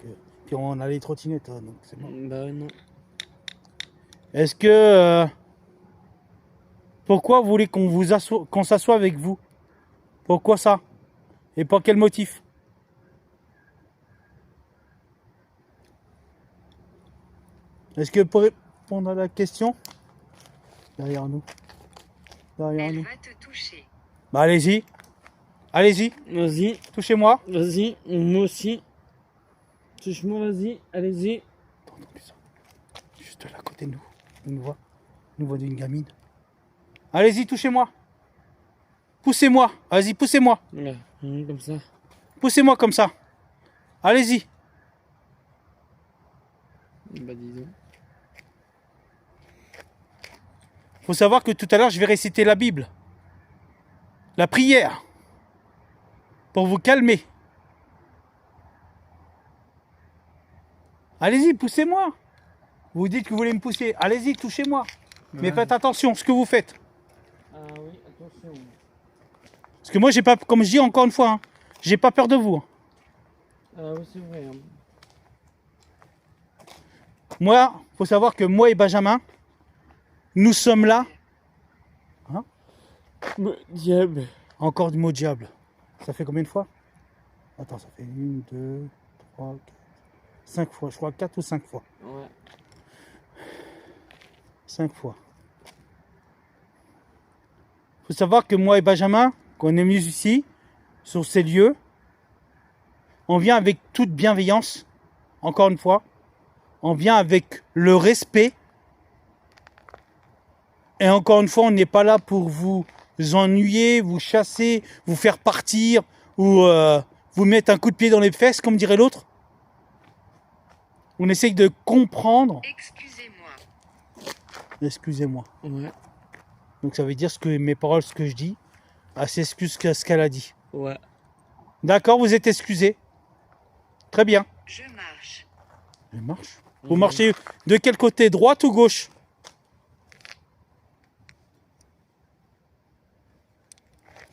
puis on a les trottinettes, donc c'est bon. Bah non. Est-ce que... pourquoi vous voulez qu'on s'assoie avec vous? Pourquoi ça? Et pour quel motif? Est-ce que pour répondre à la question? Derrière nous. Derrière Elle nous. va te toucher. Bah allez-y. Allez-y. Vas-y, Touchez-moi. vas-y, moi aussi. Touche-moi, vas-y, allez-y. T'as entendu ça? Juste là à côté de nous. Une voix d'une gamine. Allez-y, touchez-moi. Poussez-moi. Vas-y, poussez-moi. Voilà, comme ça. Poussez-moi comme ça. Allez-y. Bah dis donc. Faut savoir que tout à l'heure, je vais réciter la Bible. La prière. Pour vous calmer. Allez-y, poussez-moi. Vous dites que vous voulez me pousser. Allez-y, touchez-moi. Mais Ouais. faites attention à ce que vous faites. Ah oui, attention. Parce que moi, j'ai pas, comme je dis encore une fois, hein, j'ai pas peur de vous. Ah oui, c'est vrai. Hein. Moi, faut savoir que moi et Benjamin, nous sommes là. Diable. Encore du mot diable. Ça fait combien de fois? Attends, ça fait 1, 2, 3, 4, 5 fois. Je crois 4 ou 5 fois. Ouais. 5 fois. Faut savoir que moi et Benjamin, quand on est venus ici, sur ces lieux, on vient avec toute bienveillance, encore une fois. On vient avec le respect. Et encore une fois, on n'est pas là pour vous ennuyer, vous chasser, vous faire partir ou vous mettre un coup de pied dans les fesses, comme dirait l'autre. On essaye de comprendre. Excusez-moi. Excusez-moi. Ouais. Donc ça veut dire mes paroles, ce que je dis, elle s'excuse ce qu'elle a dit. Ouais. D'accord, vous êtes excusé. Très bien. Je marche. Je marche. Vous marchez de quel côté? Droite ou gauche?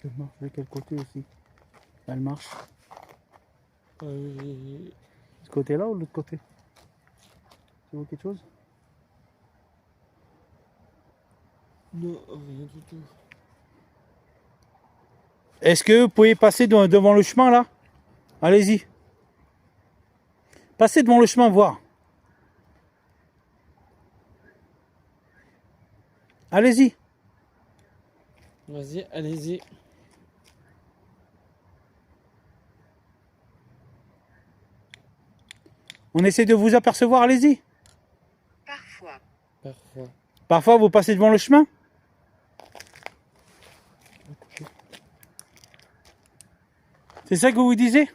Je marche de quel côté aussi? Elle marche. Ce côté-là ou l'autre côté? Tu vois quelque chose? Non, rien du tout. Est-ce que vous pouvez passer devant le chemin là? Allez-y. Passez devant le chemin, voir. Allez-y. Vas-y, allez-y. On essaie de vous apercevoir, allez-y. Parfois. Parfois. Parfois, vous passez devant le chemin. C'est ça que vous disiez?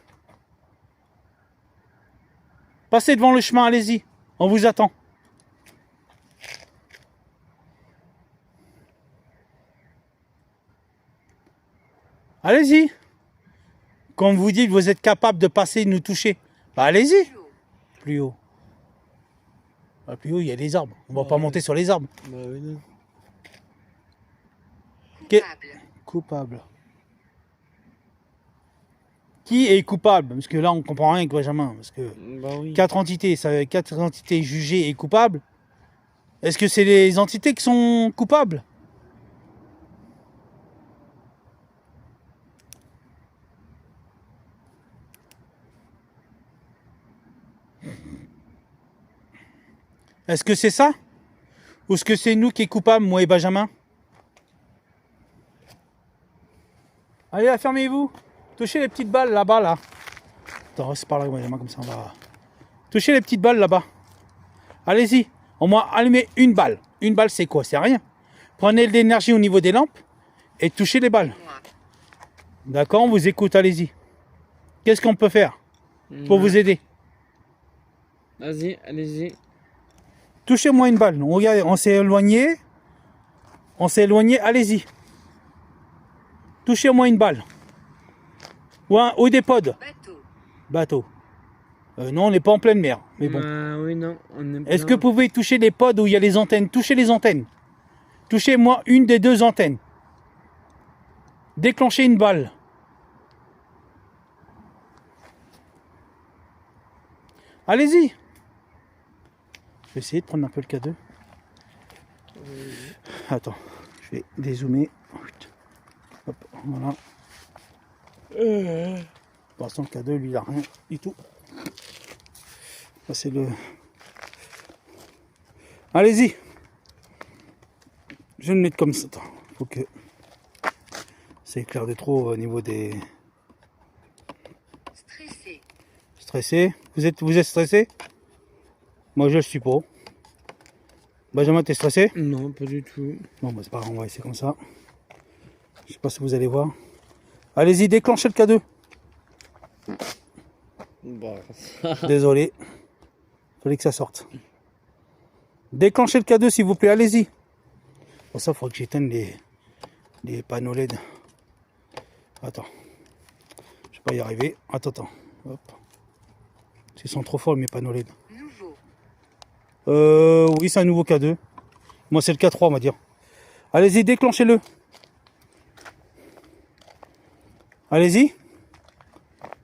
Passez devant le chemin, allez-y. On vous attend. Allez-y. Quand vous dites que vous êtes capable de passer et de nous toucher, bah allez-y. Plus haut. Plus haut. Ah, plus haut, il y a les arbres. On va Ah pas ouais. monter sur les arbres. Bah oui, non. Coupable. Coupable. Qui est coupable? Parce que là, on comprend rien avec Benjamin. Parce que Bah oui. 4 entités, ça, 4 entités jugées et coupables. Est-ce que c'est les entités qui sont coupables? Est-ce que c'est ça? Ou est-ce que c'est nous qui est coupable, moi et Benjamin? Allez, là, fermez-vous. Touchez les petites balles là-bas, là. Attends, c'est par là, Benjamin, comme ça, on va... Touchez les petites balles là-bas. Allez-y. Au moins, allumez une balle. Une balle, c'est quoi? C'est rien. Prenez de l'énergie au niveau des lampes et touchez les balles. Moi. D'accord, on vous écoute, allez-y. Qu'est-ce qu'on peut faire pour vous aider? Vas-y, allez-y. Touchez-moi une balle. On regarde, on s'est éloigné. On s'est éloigné, allez-y. Touchez-moi une balle. Ou des pods. Bateau. Bateau. Non, on n'est pas en pleine mer. Mais bon. Oui, non. On est Est-ce que vous pouvez toucher les pods où il y a les antennes? Touchez les antennes. Touchez-moi une des 2 antennes. Déclenchez une balle. Allez-y. Je vais essayer de prendre un peu le K2. Attends, je vais dézoomer. Hop, voilà. Pour l'instant, le K2, lui, il n'a rien du tout. Ça, c'est le... Allez-y. Je vais le mettre comme ça. Attends, faut que ça éclaire de trop au niveau des... Stressé. Stressé. Vous êtes stressé? Moi, je le suis pas. Benjamin, t'es stressé? Non, pas du tout. Bon, bah, c'est pas grave, on va essayer comme ça. Je sais pas si vous allez voir. Allez-y, déclenchez le K2. Bah, Désolé. Fallait que ça sorte. Déclenchez le K2, s'il vous plaît, allez-y. Pour ça, il faudrait que j'éteigne les panneaux LED. Attends. Je vais pas y arriver. Attends. Hop. Ils sont trop forts, mes panneaux LED. Nouveau. Oui, c'est un nouveau K2. Moi, c'est le K3, on va dire. Allez-y, déclenchez-le. Allez-y.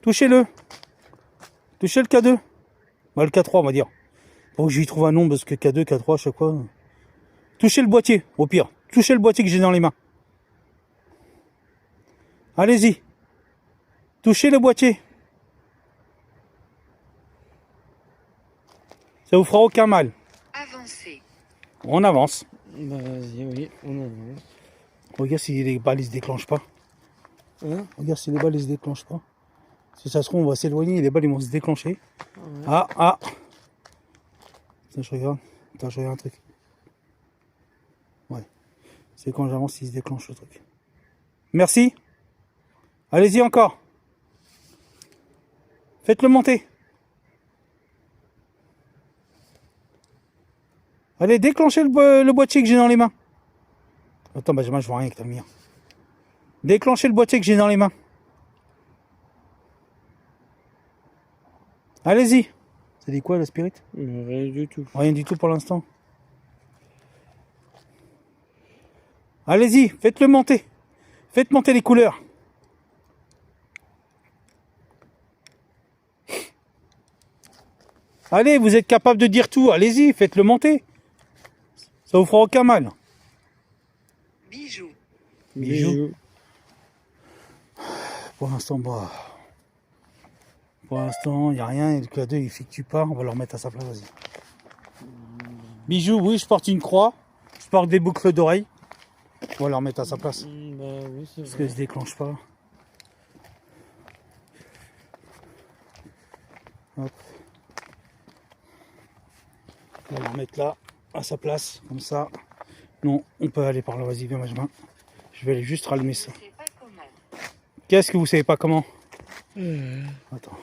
Touchez-le. Touchez le K2. Bah, le K3, on va dire. Faut que je lui trouve un nom, parce que K2, K3, à chaque fois. Touchez le boîtier, au pire. Touchez le boîtier que j'ai dans les mains. Allez-y. Touchez le boîtier. Ça vous fera aucun mal. Avancé. On avance. bah vas-y, oui, on avance. Regarde si les balles ne se déclenchent pas. Hein? Regarde si les balles ne se déclenchent pas. Si ça se trouve, on va s'éloigner et les balles ils vont se déclencher. Ouais. Ah. Attends, je regarde. Attends, je regarde un truc. Ouais. C'est quand j'avance, il se déclenche le truc. Merci. Allez-y encore. Faites-le monter. Allez, déclenchez le boîtier que j'ai dans les mains. Attends, Benjamin, je vois rien avec ta lumière. Déclenchez le boîtier que j'ai dans les mains. Allez-y. Ça dit quoi, la spirit? Rien du tout. Rien du tout pour l'instant. Allez-y, faites-le monter. Faites monter les couleurs. Allez, vous êtes capable de dire tout. Allez-y, faites-le monter. Ça vous fera aucun mal. Bijou. Bijou. Pour l'instant, bah... Pour l'instant, il n'y a rien. Et le K2, il effectue pas. On va le remettre à sa place, vas-y. Bijou, oui, je porte une croix. Je porte des boucles d'oreilles. On va le remettre à sa place. Bah oui, c'est Parce vrai. qu'elle se déclenche pas. Hop. On va le remettre là, à sa place, comme ça. Non, on peut aller par là, vas-y, viens, Benjamin. Je vais aller juste rallumer ça. Je sais pas comment. Qu'est-ce que vous savez pas comment? Attends.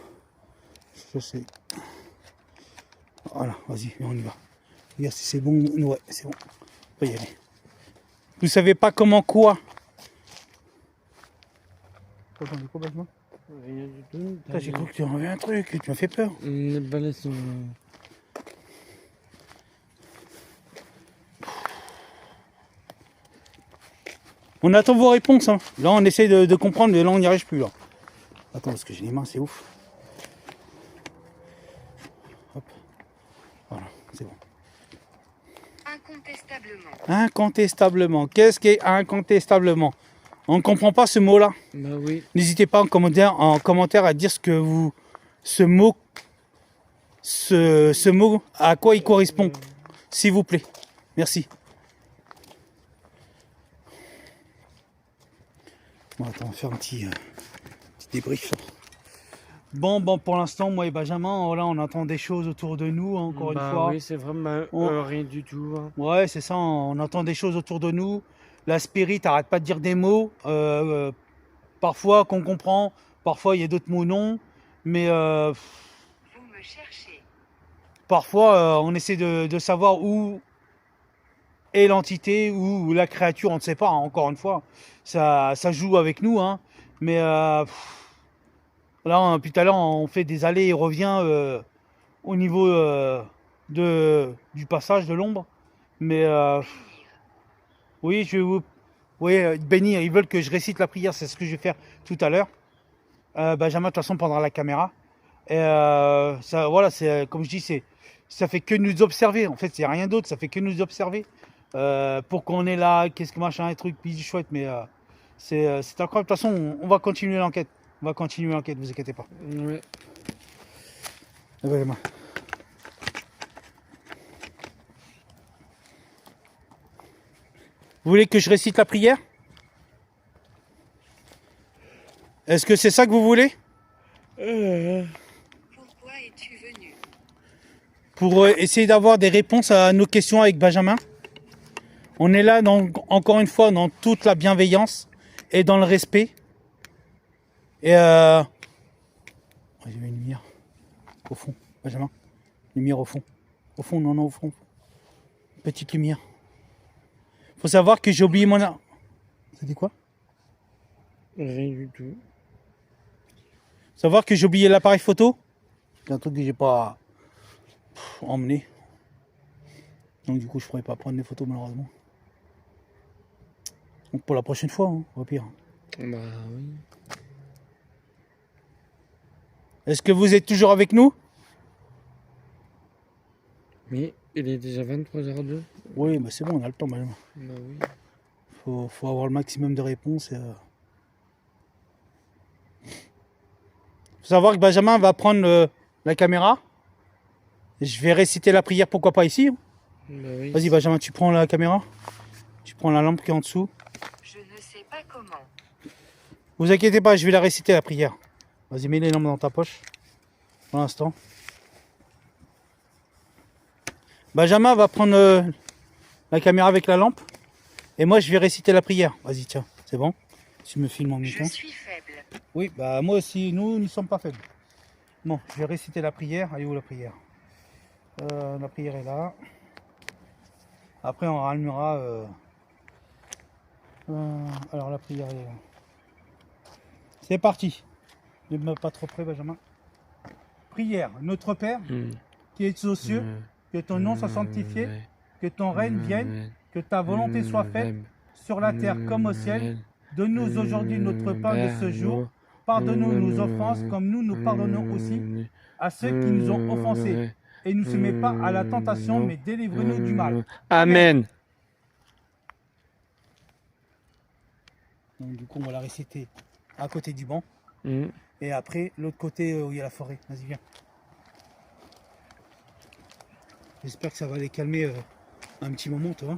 Je sais. Voilà, vas-y, on y va. Regarde si c'est bon. Ouais, c'est bon. On peut y aller. Vous savez pas comment quoi? Attendez quoi, Benjamin? Rien du tout. J'ai cru que tu en avais un truc, tu m'as fait peur. Les balais sont... On attend vos réponses. Hein. Là, on essaie de comprendre, mais là, on n'y arrive plus. Là. Attends, parce que j'ai les mains, c'est ouf. Hop. Voilà, c'est bon. Incontestablement. Incontestablement. Qu'est-ce qu'est incontestablement? On ne comprend pas ce mot-là. Bah oui. N'hésitez pas en commentaire à dire ce mot, à quoi il correspond, s'il vous plaît. Merci. Bon, attends, on va faire un petit débrief. Bon, pour l'instant, moi et Benjamin, là, on entend des choses autour de nous, hein, encore une fois. Oui, c'est vraiment rien du tout. Hein. Ouais, c'est ça, on entend des choses autour de nous. La spirit arrête pas de dire des mots. Parfois qu'on comprend, parfois il y a d'autres mots non. Mais Vous me cherchez. parfois on essaie de savoir où est l'entité ou la créature, on ne sait pas, hein, encore une fois. Ça joue avec nous. Hein. Mais là, depuis tout à l'heure, on fait des allers et revient au niveau du passage de l'ombre. Mais oui, bénir, ils veulent que je récite la prière, c'est ce que je vais faire tout à l'heure. Benjamin, de toute façon, prendra la caméra. Et ça, voilà, c'est comme je dis, ça fait que nous observer. En fait, c'est rien d'autre, ça fait que nous observer. Pourquoi on est là, qu'est-ce que machin, un truc, puis chouette, mais c'est incroyable. De toute façon, on va continuer l'enquête. On va continuer l'enquête, vous inquiétez pas. Ouais. Benjamin. Vous voulez que je récite la prière? Est-ce que c'est ça que vous voulez? Pourquoi es-tu venu? Pour essayer d'avoir des réponses à nos questions avec Benjamin. On est là, encore une fois, dans toute la bienveillance et dans le respect. Et il y a une lumière au fond, Benjamin. Lumière au fond. Au fond, non, au fond. Petite lumière. Faut savoir que j'ai oublié mon... Ça dit quoi? Rien du tout. Savoir que j'ai oublié l'appareil photo. C'est un truc que j'ai pas emmené. Donc du coup je pourrais pas prendre des photos malheureusement. Donc pour la prochaine fois, hein, au pire. Bah oui. Est-ce que vous êtes toujours avec nous? Mais il est déjà 23h02. Oui, bah c'est bon, on a le temps Benjamin. Bah oui. Faut avoir le maximum de réponses. Faut savoir que Benjamin va prendre la caméra. Et je vais réciter la prière, pourquoi pas ici. Hein. Bah oui. Vas-y Benjamin, tu prends la caméra. Tu prends la lampe qui est en dessous. Je ne sais pas comment. Vous inquiétez pas, je vais la réciter la prière. Vas-y, mets les lampes dans ta poche. Pour l'instant. Benjamin va prendre la caméra avec la lampe. Et moi, je vais réciter la prière. Vas-y, tiens, c'est bon? Tu me filmes en même Je temps. suis faible. Oui, bah moi aussi, nous ne sommes pas faibles. Bon, je vais réciter la prière. Elle est où la prière? La prière est là. Après, on rallumera. Alors, la prière est là. C'est parti. Ne me mets pas trop près, Benjamin. Prière. Notre Père, qui es aux cieux, que ton nom soit sanctifié, que ton règne vienne, que ta volonté soit faite sur la terre comme au ciel. Donne-nous aujourd'hui notre pain de ce jour. Pardonne-nous nos offenses comme nous pardonnons aussi à ceux qui nous ont offensés. Et ne nous mets pas à la tentation, mais délivre-nous du mal. Amen. Donc, du coup, on va la réciter à côté du banc. Mm. Et après, l'autre côté où il y a la forêt. Vas-y, viens. J'espère que ça va les calmer un petit moment, toi.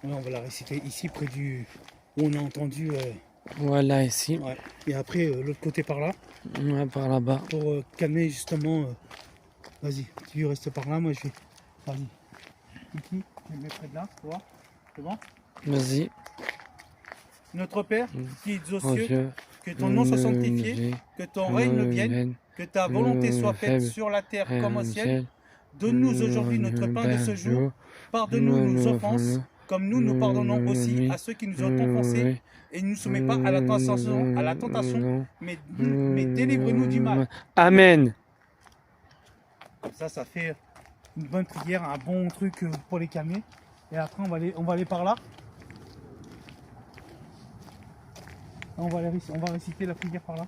Là, on va la réciter ici, près du... où on a entendu... Voilà, ici. Ouais. Et après, l'autre côté par là. Ouais, par là-bas. Pour calmer justement... Vas-y, tu restes par là, moi je vais... Vas-y. Ici, je me mets près de là, tu vois. C'est bon? Vas-y. Notre Père, qui es aux Oh cieux, Dieu. que ton nom soit sanctifié, que ton règne vienne, que ta volonté soit faite sur la terre comme au ciel. Donne-nous aujourd'hui notre pain de ce jour. Pardonne-nous nos offenses, comme nous pardonnons aussi à ceux qui nous ont offensés. Et ne nous soumets pas à la tentation, mais délivre-nous du mal. Amen. Ça fait une bonne prière, un bon truc pour les calmer. Et après, on va aller par là. On va réciter la prière par là.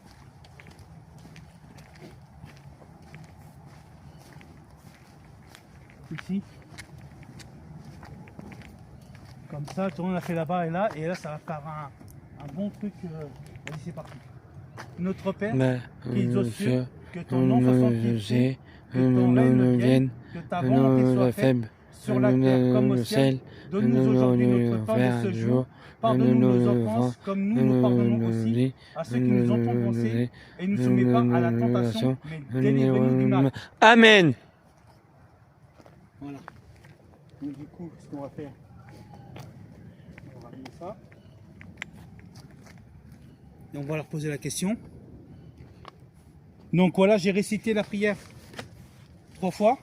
Ici. Comme ça, tout le monde a fait là-bas et là, ça va faire un bon truc. Vas-y, c'est parti. Notre Père, qui es aux cieux, que ton nom soit sanctifié, que ton règne vienne, que ta volonté soit faite sur la terre comme au ciel. Donne-nous aujourd'hui notre pain de ce jour. Pardonne-nous nos offenses, comme nous pardonnons aussi à ceux qui nous ont offensés, et ne nous soumets pas à la tentation, mais délivre-nous du mal. Amen. Voilà. Donc du coup, ce qu'on va faire, on va ramener ça. Et on va leur poser la question. Donc voilà, j'ai récité la prière 3 fois.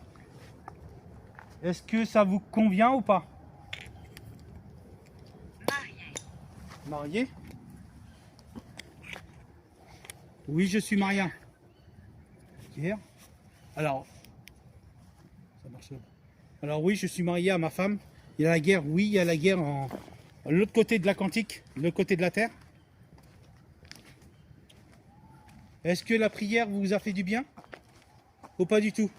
Est-ce que ça vous convient ou pas? Marié? Oui, je suis marié. Hier. Alors, ça marche pas. Alors oui, je suis marié à ma femme. Il y a la guerre, oui, il y a la guerre à l'autre côté de l'Atlantique, de l'autre côté de la Terre. Est-ce que la prière vous a fait du bien? Ou pas du tout?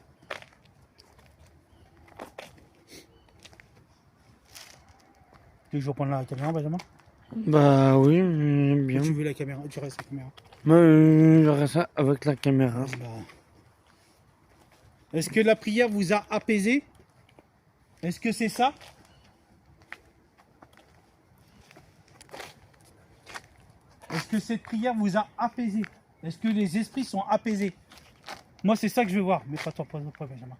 Tu veux que je reprenne la caméra, Benjamin? Bah oui, j'aime bien. Tu veux la caméra? Tu restes la caméra. Moi, je reste avec la caméra. Est-ce que la prière vous a apaisé? Est-ce que c'est ça? Est-ce que cette prière vous a apaisé? Est-ce que les esprits sont apaisés? Moi, c'est ça que je veux voir. Mais pas toi, Benjamin.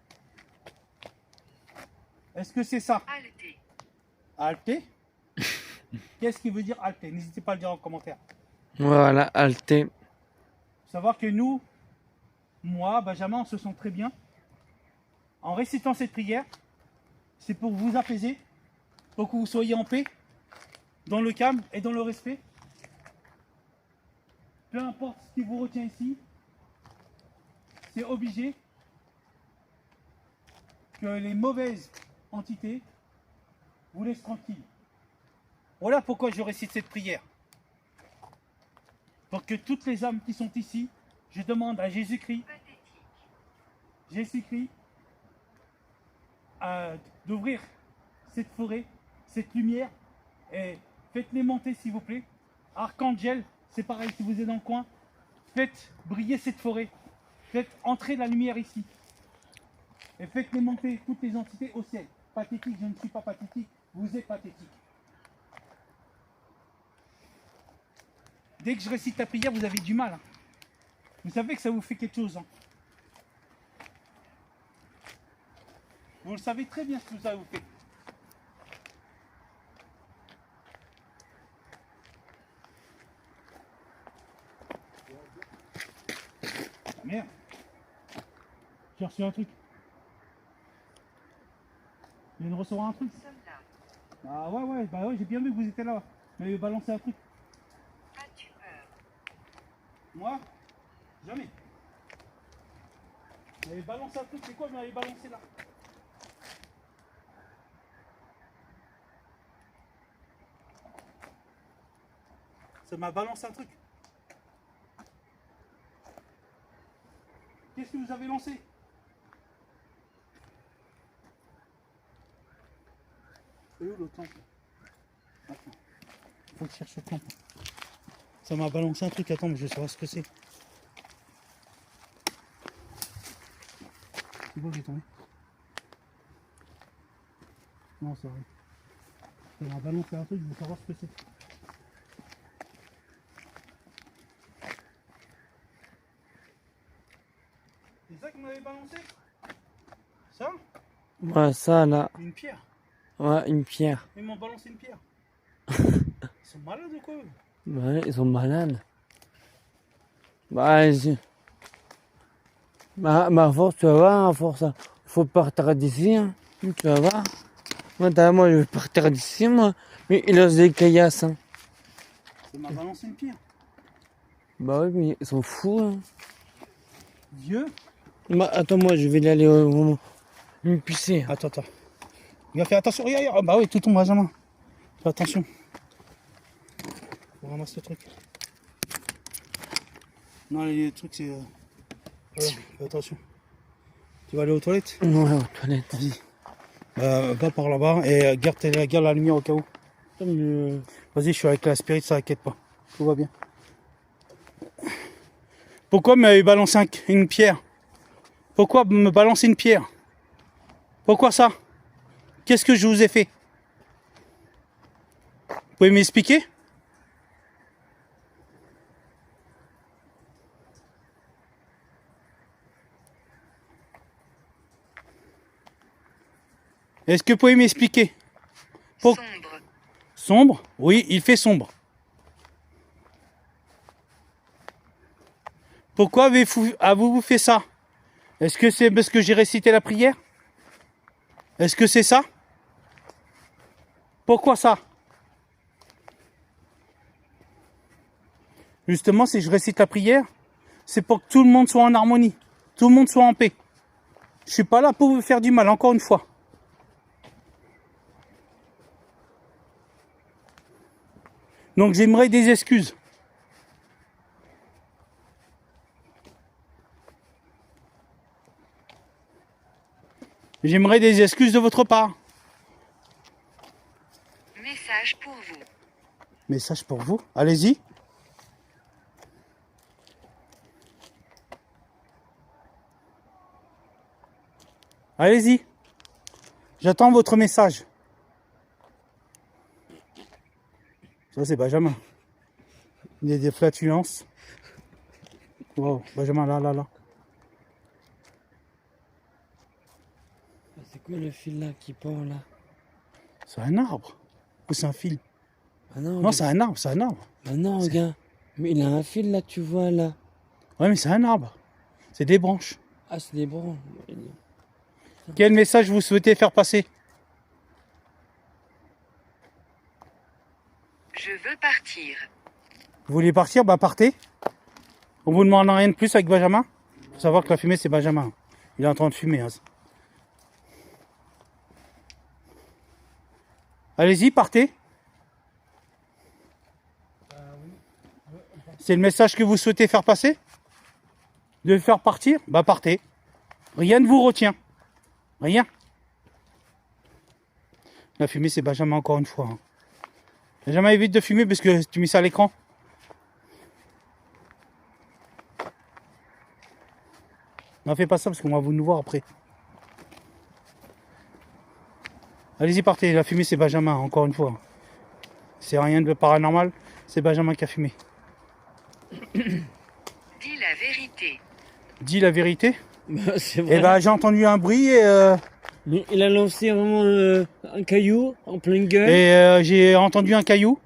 Est-ce que c'est ça? Halter. Halter? Qu'est-ce qui veut dire halter? N'hésitez pas à le dire en commentaire. Voilà, halter. Faut savoir que nous, moi, Benjamin, on se sent très bien. En récitant cette prière, c'est pour vous apaiser, pour que vous soyez en paix, dans le calme et dans le respect. Peu importe ce qui vous retient ici, c'est obligé que les mauvaises entités vous laissent tranquille. Voilà pourquoi je récite cette prière. Pour que toutes les âmes qui sont ici, je demande à Jésus-Christ, d'ouvrir cette forêt, cette lumière, et faites-les monter s'il vous plaît. Archangel, c'est pareil, si vous êtes dans le coin, faites briller cette forêt, faites entrer la lumière ici, et faites-les monter toutes les entités au ciel. Pathétique, je ne suis pas pathétique, vous êtes pathétique. Dès que je récite la prière, vous avez du mal. Hein. Vous savez que ça vous fait quelque chose. Hein. Vous le savez très bien ce que ça vous fait. Ah, merde. J'ai reçu un truc. Je viens de recevoir un truc. Ah ouais, bah ouais, j'ai bien vu que vous étiez là. Vous m'avez balancé un truc. As-tu peur? Moi? Jamais. Vous m'avez balancé un truc, c'est quoi vous m'avez balancé là? Ça m'a balancé un truc. Qu'est-ce que vous avez lancé? C'est où l'autre lampe? Attends. Faut que je cherche le lampe. Ça m'a balancé un truc, attends, mais je sais pas ce que c'est. C'est bon, j'ai tombé. Non, c'est vrai. Ça m'a balancé un truc, je veux savoir ce que c'est. C'est ça que vous m'avez balancé? Ça? Ouais, ça là. Une pierre. Ouais, une pierre. Ils m'ont balancé une pierre. Ils sont malades ou quoi? Ouais, ils sont malades. Bah, ma force, tu vas voir, à force, faut partir d'ici, hein. Tu vas voir. Moi, je vais partir d'ici, moi. Mais il a des caillasses, hein. Ça m'a balancé une pierre. Bah oui, mais ils sont fous, hein. Vieux, Bah, attends, moi, je vais y aller me pisser. Attends, attends. Il va faire attention, regarde, regarde. Ah bah oui, tout tombe, Benjamin. Fais attention. On ramasse le truc. Non, les trucs, c'est... Voilà, fais attention. Tu vas aller aux toilettes? Ouais, aux toilettes. Vas-y. Va par là-bas et garde la lumière au cas où. Vas-y, je suis avec la spirit, ça inquiète pas. Tout va bien. Pourquoi me balancer une pierre? Pourquoi me balancer une pierre? Pourquoi ça? Qu'est-ce que je vous ai fait? Vous pouvez m'expliquer? Est-ce que vous pouvez m'expliquer? Pour- Sombre. Sombre? Oui, il fait sombre. Pourquoi avez-vous fait ça? Est-ce que c'est parce que j'ai récité la prière? Est-ce que c'est ça? Pourquoi ça? Justement, si je récite la prière, c'est pour que tout le monde soit en harmonie, tout le monde soit en paix. Je suis pas là pour vous faire du mal, encore une fois. Donc j'aimerais des excuses. J'aimerais des excuses de votre part. Message pour vous. Message pour vous. Allez-y. Allez-y. J'attends votre message. Ça, c'est Benjamin. Il y a des flatulences. Wow, Benjamin, là, là, là. C'est quoi le fil là qui part là? C'est un arbre. Ou c'est un fil? Ah non, Non, c'est un arbre, c'est un arbre. Ah non, regarde. Mais il a un fil là, tu vois là. Ouais, mais c'est un arbre. C'est des branches. Ah, c'est des branches. Quel message vous souhaitez faire passer? Je veux partir. Vous voulez partir? Bah partez. On vous demande rien de plus avec Benjamin. Faut savoir que la fumée, c'est Benjamin. Il est en train de fumer. Hein. Allez-y, partez. C'est le message que vous souhaitez faire passer? De faire partir? Bah partez. Rien ne vous retient. Rien. La fumée, c'est Benjamin encore une fois. Hein. Benjamin, évite de fumer parce que tu mets ça à l'écran. N'en fais pas ça parce qu'on va vous nous voir après. Allez-y, partez. La fumée, c'est Benjamin, encore une fois. C'est rien de paranormal. C'est Benjamin qui a fumé. Dis la vérité. Dis la vérité. Bah, c'est vrai. Eh ben, j'ai entendu un bruit Mais il a lancé vraiment un caillou en pleine gueule. et j'ai entendu un caillou.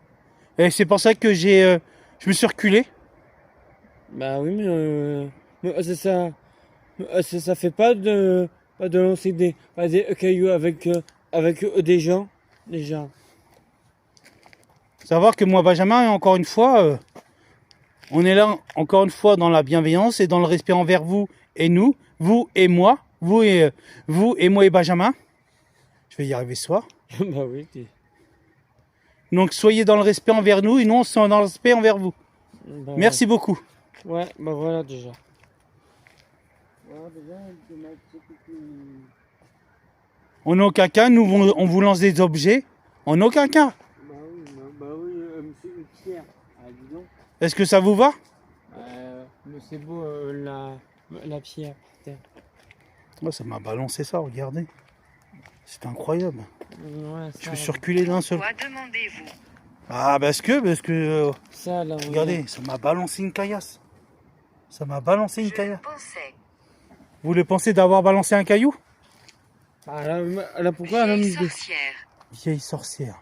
Et c'est pour ça que je me suis reculé. Bah oui, mais c'est ça. Ça fait pas de lancer des cailloux avec des gens. Déjà. Savoir que moi, Benjamin, encore une fois, on est là, encore une fois, dans la bienveillance et dans le respect envers vous et nous, vous et moi, vous et moi et Benjamin. Je vais y arriver ce soir. Bah oui. Donc, soyez dans le respect envers nous et nous, on est dans le respect envers vous. Bah, Merci beaucoup. Ouais, bah voilà déjà. En aucun cas, nous, on vous lance des objets. En aucun cas. Bah oui, monsieur Pierre. Ah, dis donc. Est-ce que ça vous va? Mais c'est beau la pierre par terre. Oh, ça m'a balancé ça, regardez. C'est incroyable. Ouais, Je me suis reculé d'un seul. Pourquoi demandez-vous? Ah, parce que Ça là, regardez, ça m'a balancé une caillasse. Ça m'a balancé une Je caillasse. pensais. Vous le pensez d'avoir balancé un caillou? Ah là pourquoi elle a mis Vieille des... sorcière. Vieille sorcière.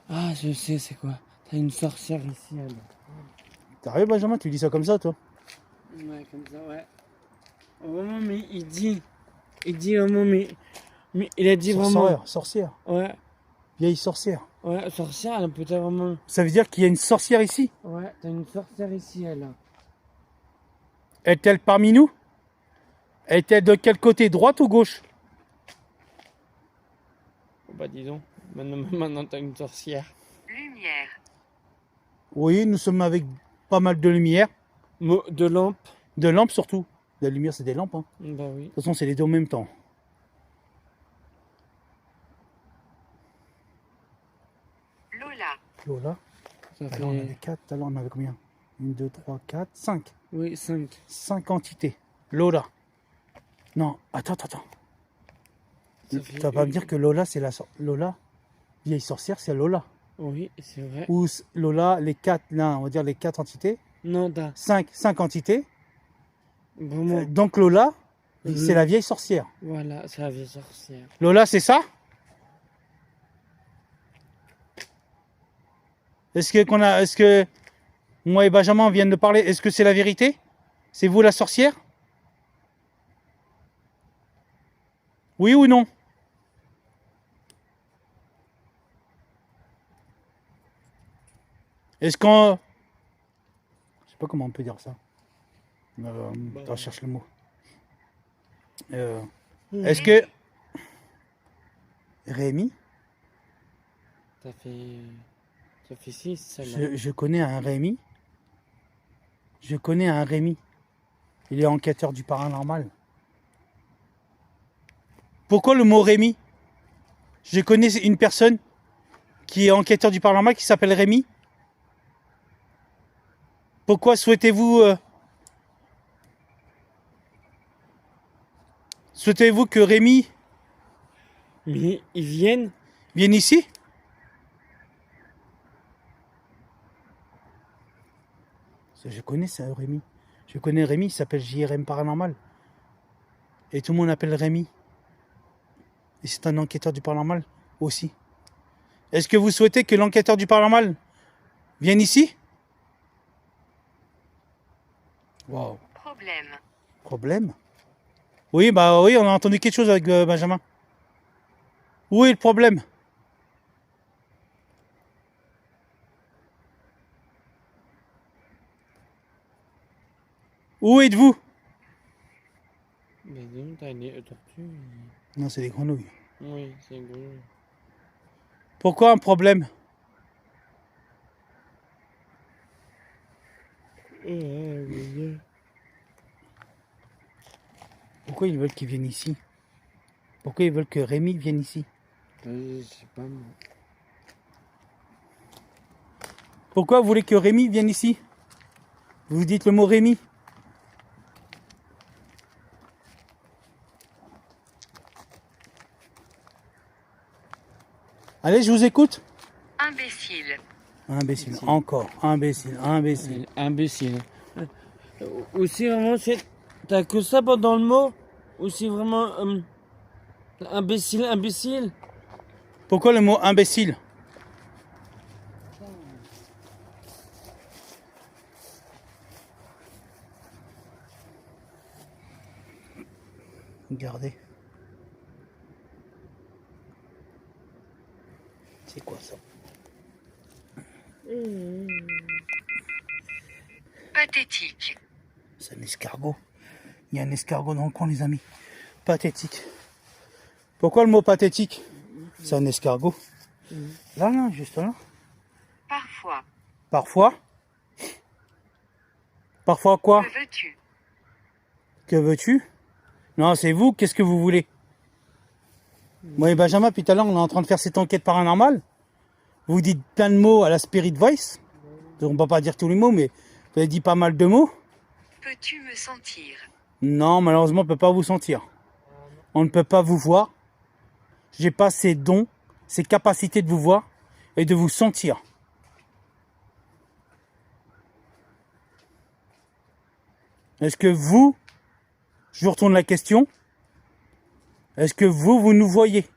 Ah, je sais, c'est quoi? T'as une sorcière ici, elle. T'arrives, Benjamin, tu dis ça comme ça, toi? Ouais, comme ça, ouais. Vraiment, mais il dit vraiment, mais il a dit vraiment. Sorcière, sorcière. Ouais, Vieille sorcière. ouais, sorcière, elle a peut-être vraiment. Ça veut dire qu'il y a une sorcière ici. Ouais, t'as une sorcière ici, elle. Est-elle parmi nous? Elle était de quel côté? Droite ou gauche? Oh, bah dis donc, maintenant t'as une sorcière. Lumière. Oui, nous sommes avec pas mal de lumière. De lampe. De lampes surtout. La lumière, c'est des lampes. Hein. Bah oui. De toute façon, c'est les deux en même temps. Lola. Lola. Ça Alors, on fait... avait 4. Alors, on avait combien? 1, 2, 3, 4, 5. Oui, 5. 5 entités. Lola. Non, attends. Tu vas pas me dire que Lola, c'est la Lola, vieille sorcière, c'est Lola. Oui, c'est vrai. Ou Lola, les 4, là, on va dire les 4 entités. Non, t'as... 5 entités. Vraiment. Donc Lola, c'est la vieille sorcière. Voilà, c'est la vieille sorcière. Lola, c'est ça? Est-ce que moi et Benjamin viennent de parler? Est-ce que c'est la vérité? C'est vous la sorcière? Oui ou non? Est-ce qu'on... Je sais pas comment on peut dire ça. On cherche le mot. Est-ce que... Rémi? Ça fait 6, celle-là. Je connais un Rémi. Je connais un Rémi. Il est enquêteur du paranormal. Pourquoi le mot Rémi? Je connais une personne qui est enquêteur du paranormal qui s'appelle Rémi. Pourquoi souhaitez-vous que Rémi Mais ils viennent? vienne ici? Je connais ça, Rémi. Je connais Rémi, il s'appelle JRM Paranormal. Et tout le monde l'appelle Rémi. Et c'est un enquêteur du paranormal aussi. Est-ce que vous souhaitez que l'enquêteur du paranormal vienne ici? Wow. Problème. Problème? Oui, bah oui, on a entendu quelque chose avec Benjamin. Où est le problème? Où êtes-vous? Mais dis donc, t'as une tortue. Non, c'est des grenouilles. Oui, c'est une grenouille. Pourquoi un problème? Pourquoi ils veulent qu'ils viennent ici? Pourquoi ils veulent que Rémi vienne ici? Je sais pas, moi. Pourquoi vous voulez que Rémi vienne ici? Vous dites le mot Rémi? Allez, je vous écoute. Imbécile. Imbécile, encore, imbécile. Imbécile. Aussi vraiment, t'as que ça dans le mot? Aussi vraiment, imbécile. Pourquoi le mot imbécile? Regardez. C'est quoi ça? Pathétique. C'est un escargot. Il y a un escargot dans le coin, les amis. Pathétique. Pourquoi le mot pathétique? C'est un escargot. Là, juste là. Parfois. Parfois. Parfois quoi? Que veux-tu? Que veux-tu? Non, c'est vous, qu'est-ce que vous voulez? Moi et Benjamin, depuis tout à l'heure, on est en train de faire cette enquête paranormale. Vous dites plein de mots à la Spirit Voice. On ne va pas dire tous les mots, mais vous avez dit pas mal de mots. Peux-tu me sentir? Non, malheureusement, on ne peut pas vous sentir. On ne peut pas vous voir. J'ai pas ces dons, ces capacités de vous voir et de vous sentir. Est-ce que vous, je vous retourne la question, est-ce que vous nous voyez?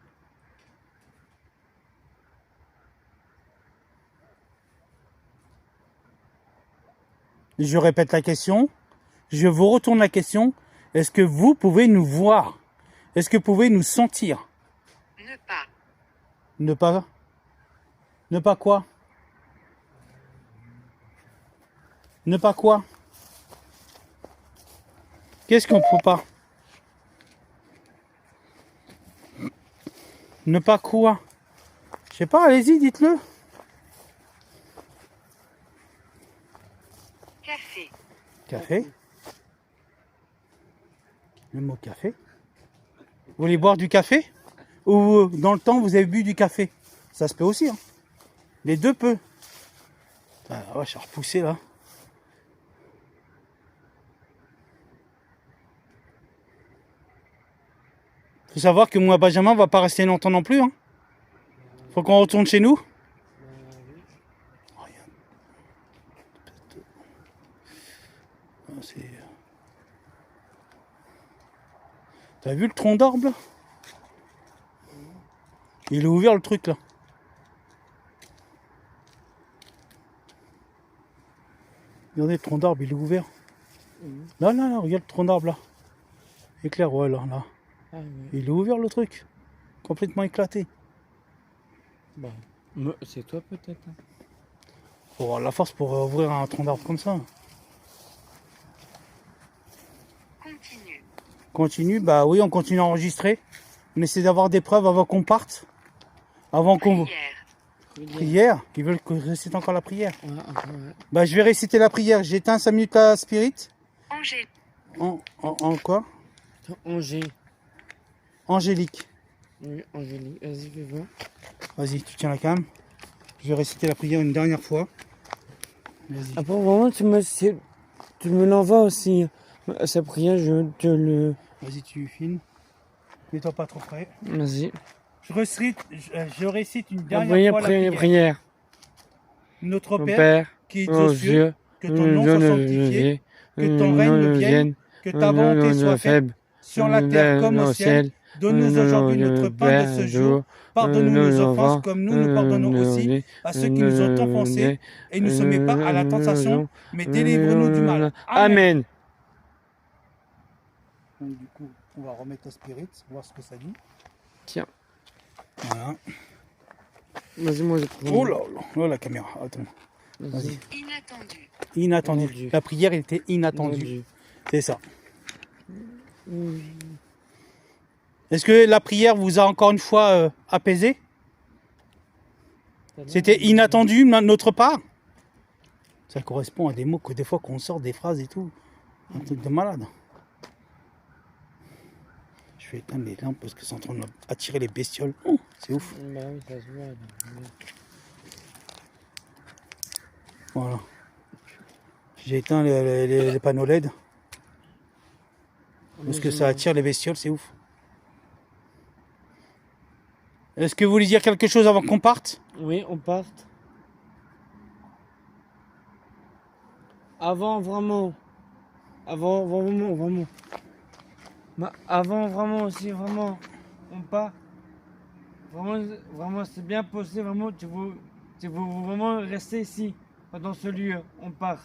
Je répète la question, je vous retourne la question, est-ce que vous pouvez nous voir? Est-ce que vous pouvez nous sentir? Ne pas. Ne pas? Ne pas quoi? Ne pas quoi? Qu'est-ce qu'on ne peut pas? Ne pas quoi? Je sais pas, allez-y, dites-le. Café. Café. Le mot café. Vous voulez boire du café? Ou dans le temps, vous avez bu du café? Ça se peut aussi, hein. Les deux peut. Ah, ouais, je suis repoussé là. Faut savoir que moi, Benjamin, va pas rester longtemps non plus, hein. Faut qu'on retourne chez nous. Regarde. Ah, t'as vu le tronc d'arbre là? Il est ouvert le truc là. Regardez le tronc d'arbre, il est ouvert. Là, regarde le tronc d'arbre là. Éclair, ouais, là. Ah, oui. Il est ouvert le truc. Complètement éclaté. Bah, c'est toi peut-être. Hein. Faut avoir la force pour ouvrir un tronc d'arbre comme ça. Continue. Continue, bah oui, on continue à enregistrer. On essaie d'avoir des preuves avant qu'on parte. Avant qu'on... Prière. Prière. Ils veulent que je récite encore la prière. Ouais, ouais. Bah je vais réciter la prière. J'éteins 5 minutes la spirit. Angers. En quoi? Angers. Angélique. Oui, Angélique. Vas-y, fais voir. Vas-y, tu tiens la cam. Je vais réciter la prière une dernière fois. Vas-y. Après, vraiment, tu me l'envoies aussi. Cette prière, je te le... Vas-y, tu filmes. Mets-toi pas trop près. Vas-y. Je récite une La dernière fois la prière. prière. Notre Mon Père, Père, qui est aux aux cieux, cieux, que ton nom soit sanctifié, que ton règne vienne, que ta volonté soit faite sur la terre comme au ciel. Donne-nous aujourd'hui notre pain de ce jour. Pardonne-nous nos offenses comme nous pardonnons aussi à ceux qui nous ont offensés. Et ne nous soumets pas à la tentation, mais délivre-nous du mal. Amen. Donc, du coup, on va remettre la spirit, voir ce que ça dit. Tiens. Voilà. Vas-y, moi je prends. Oh là là, oh la caméra, attends. Vas-y. Inattendu. Inattendu. Inattendu. La prière était inattendue. C'est ça. Est-ce que la prière vous a encore une fois apaisé? C'était inattendu de notre part? Ça correspond à des mots que des fois qu'on sort des phrases et tout. Un truc de malade. Je vais éteindre les lampes parce que c'est en train d'attirer les bestioles. Oh, c'est ouf. Bah oui, ça se voit. Voilà. J'ai éteint les panneaux LED. Parce que ça attire les bestioles, c'est ouf. Est-ce que vous voulez dire quelque chose avant qu'on parte? Oui, on part. Avant vraiment. Avant vraiment. Avant vraiment aussi, vraiment. On part. Vraiment, c'est bien posé. Vraiment, tu veux vraiment rester ici, dans ce lieu. On part.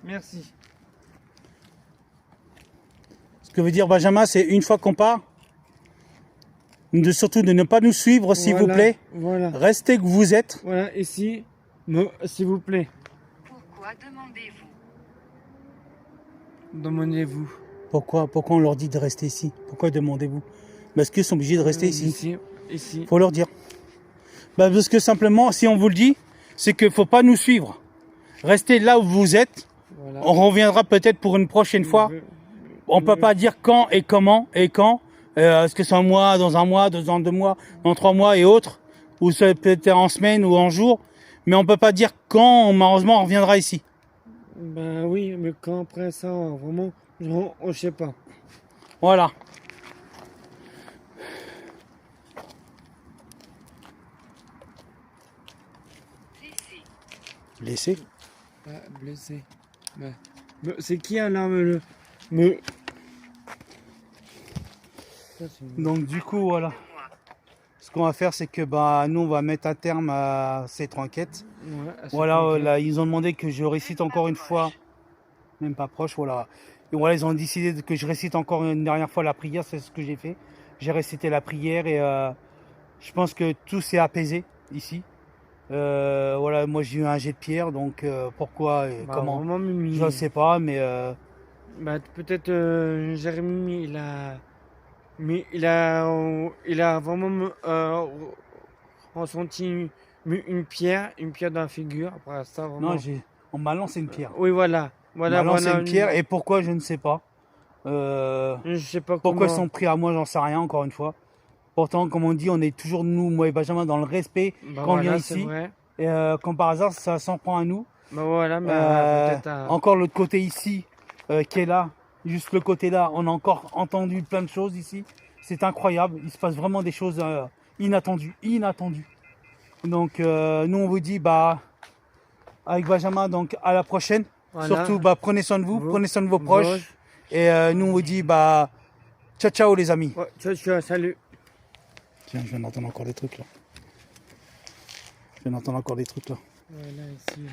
Merci. Ce que veut dire Benjamin, c'est une fois qu'on part, surtout de ne pas nous suivre, s'il vous plaît. Voilà. Restez que vous êtes. Voilà, ici. S'il vous plaît. Pourquoi demandez-vous? Demandez-vous. Pourquoi on leur dit de rester ici? Pourquoi demandez-vous? Parce qu'ils sont obligés de rester ici. Ici. Faut leur dire. Parce que simplement, si on vous le dit, c'est qu'il ne faut pas nous suivre. Restez là où vous êtes. Voilà. On reviendra peut-être pour une prochaine fois. On peut pas dire quand et comment et quand. Est-ce que c'est un mois, dans 2 mois, dans 3 mois et autres. Ou ça peut être en semaine ou en jour. Mais on peut pas dire quand, malheureusement, on reviendra ici. Ben oui, mais quand après ça, vraiment, je sais pas. Voilà. Laissez. Laissez. Blessé. Mais c'est qui là Donc du coup, voilà. Moi. Ce qu'on va faire, c'est que nous, on va mettre un terme à cette enquête. Ouais, Voilà, là, ils ont demandé que je récite encore une fois, même pas proche, voilà. Et voilà, ils ont décidé que je récite encore une dernière fois la prière, c'est ce que j'ai fait. J'ai récité la prière et je pense que tout s'est apaisé ici. Voilà, moi j'ai eu un jet de pierre, donc pourquoi et comment, vraiment, Mimi. je ne sais pas, mais Peut-être Jérémy, Mais il a vraiment ressenti une pierre dans la figure. Après ça, vraiment. Non, on m'a lancé une pierre. Oui, voilà. On Voilà, m'a lancé voilà. une pierre et pourquoi, je ne sais pas. Je sais pas Pourquoi ils comment. sont pris à moi, j'en sais rien, encore une fois. Pourtant, comme on dit, on est toujours, nous, moi et Benjamin, dans le respect Bah quand on vient voilà, c'est ici. vrai. Et comme par hasard, ça s'en prend à nous. Bah voilà, mais peut-être. Encore l'autre côté ici, qui est là, juste le côté là, on a encore entendu plein de choses ici. C'est incroyable, il se passe vraiment des choses inattendues. Donc nous on vous dit bah avec Benjamin donc à la prochaine. Voilà. Surtout bah prenez soin de vous, Vous, prenez soin de vos proches. Et nous on vous dit bah ciao ciao les amis. Ouais, ciao, salut. Tiens, je viens d'entendre encore des trucs là. Voilà, ici.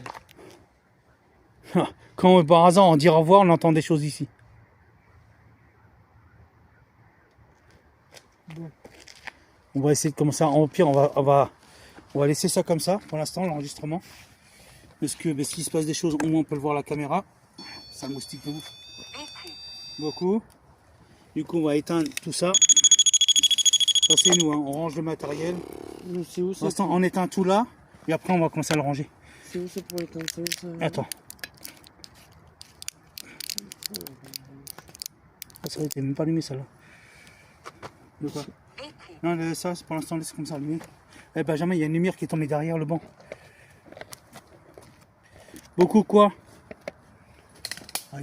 Quand par hasard on dit au revoir, on entend des choses ici. Bon. On va essayer de commencer. Au pire, on va laisser ça comme ça pour l'instant, l'enregistrement. Parce que s'il se passe des choses, au moins on peut le voir à la caméra. Ça moustique de ouf. Beaucoup. Du coup, on va éteindre tout ça. Ça, c'est nous, hein. On range le matériel. C'est où Pour ça? l'instant, on éteint tout là. Et après, on va commencer à le ranger. C'est où ça pour éteindre? C'est où ça? Attends. Ah, ça n'était même pas allumé, ça là. De quoi? Non, ça, pour l'instant, laisse comme ça allumé. Eh Benjamin, il y a une lumière qui est tombée derrière le banc. Beaucoup quoi? Ah,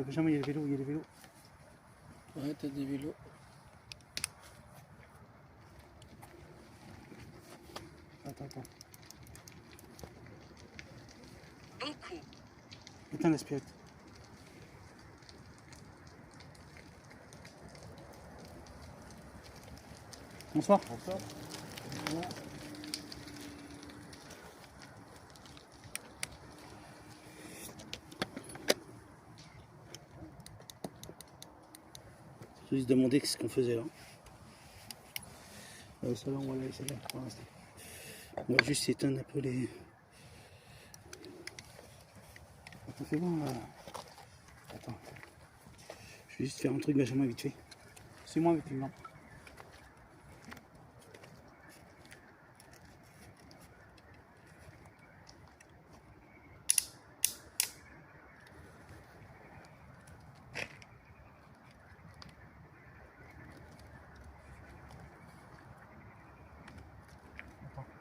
Benjamin, il y a le vélo, Ouais, t'as des vélos. Attends. Beaucoup. Éteins l'aspirate. Bonsoir. Voilà. Je vais se demander ce qu'on faisait là. Ça là, on va la laisser là pour l'instant. On va juste éteindre un peu les. Attends, c'est bon là. Attends. Je vais juste faire un truc Benjamin vite fait. C'est moi avec une lampe.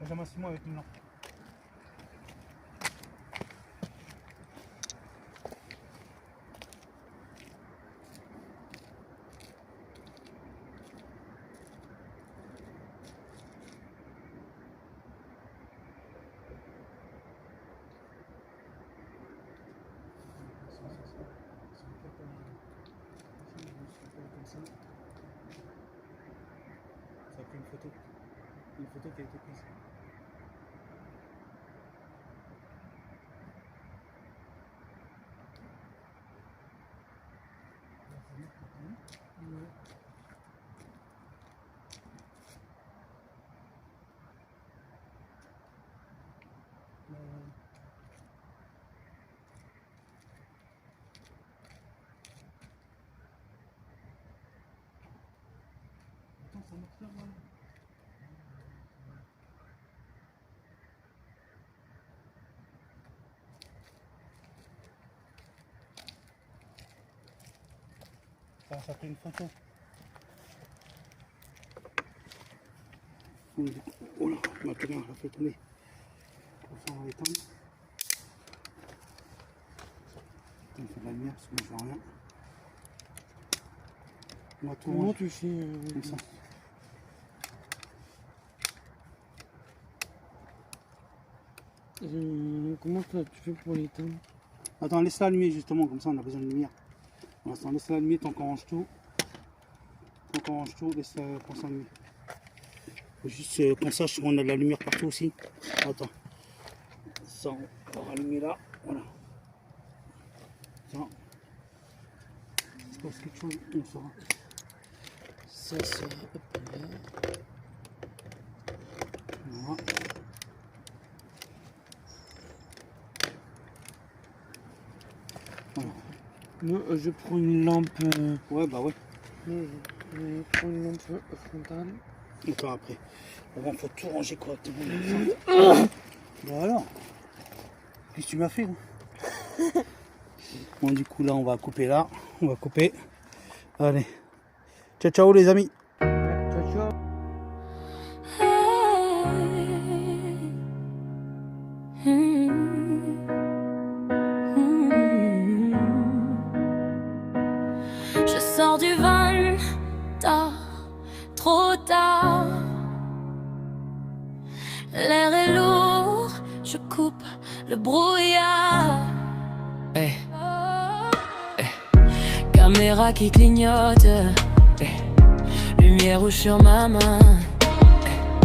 Benjamin, c'est moi avec une lampe. Ça a pris une photo qui a été prise. Attends, ça marche là, voilà. Ça fait une photo. Oh là, ma caméra a fait tomber. Pour ça, on va éteindre. On fait de la lumière parce que moi je vois rien. On va tout Comment ranger tu fais comme ça. Comment tu fais pour l'éteindre? Attends, laisse-la allumer justement, comme ça on a besoin de lumière. Pour l'instant, laisse-la allumer tant qu'on range tout. Laisse-la pour s'allumer. Faut juste qu'on sache qu'on a de la lumière partout aussi. Attends. Ça, on va rallumer là. Voilà. Ça. Il se passe quelque chose, on saura. Ça, hop là. Voilà. Voilà. Moi, je prends une lampe. Ouais, bah ouais. Prendre une lampe frontale. Encore après. Bon, faut tout ranger correctement. Bon alors. Qu'est-ce que tu m'as fait là? Bon, du coup, là, on va couper là. On va couper. Allez. Ciao, ciao les amis. Ciao, ciao. Je sors du van tard, trop tard. L'air est lourd, je coupe le brouillard. Caméra qui clignote, lumière rouge sur ma main.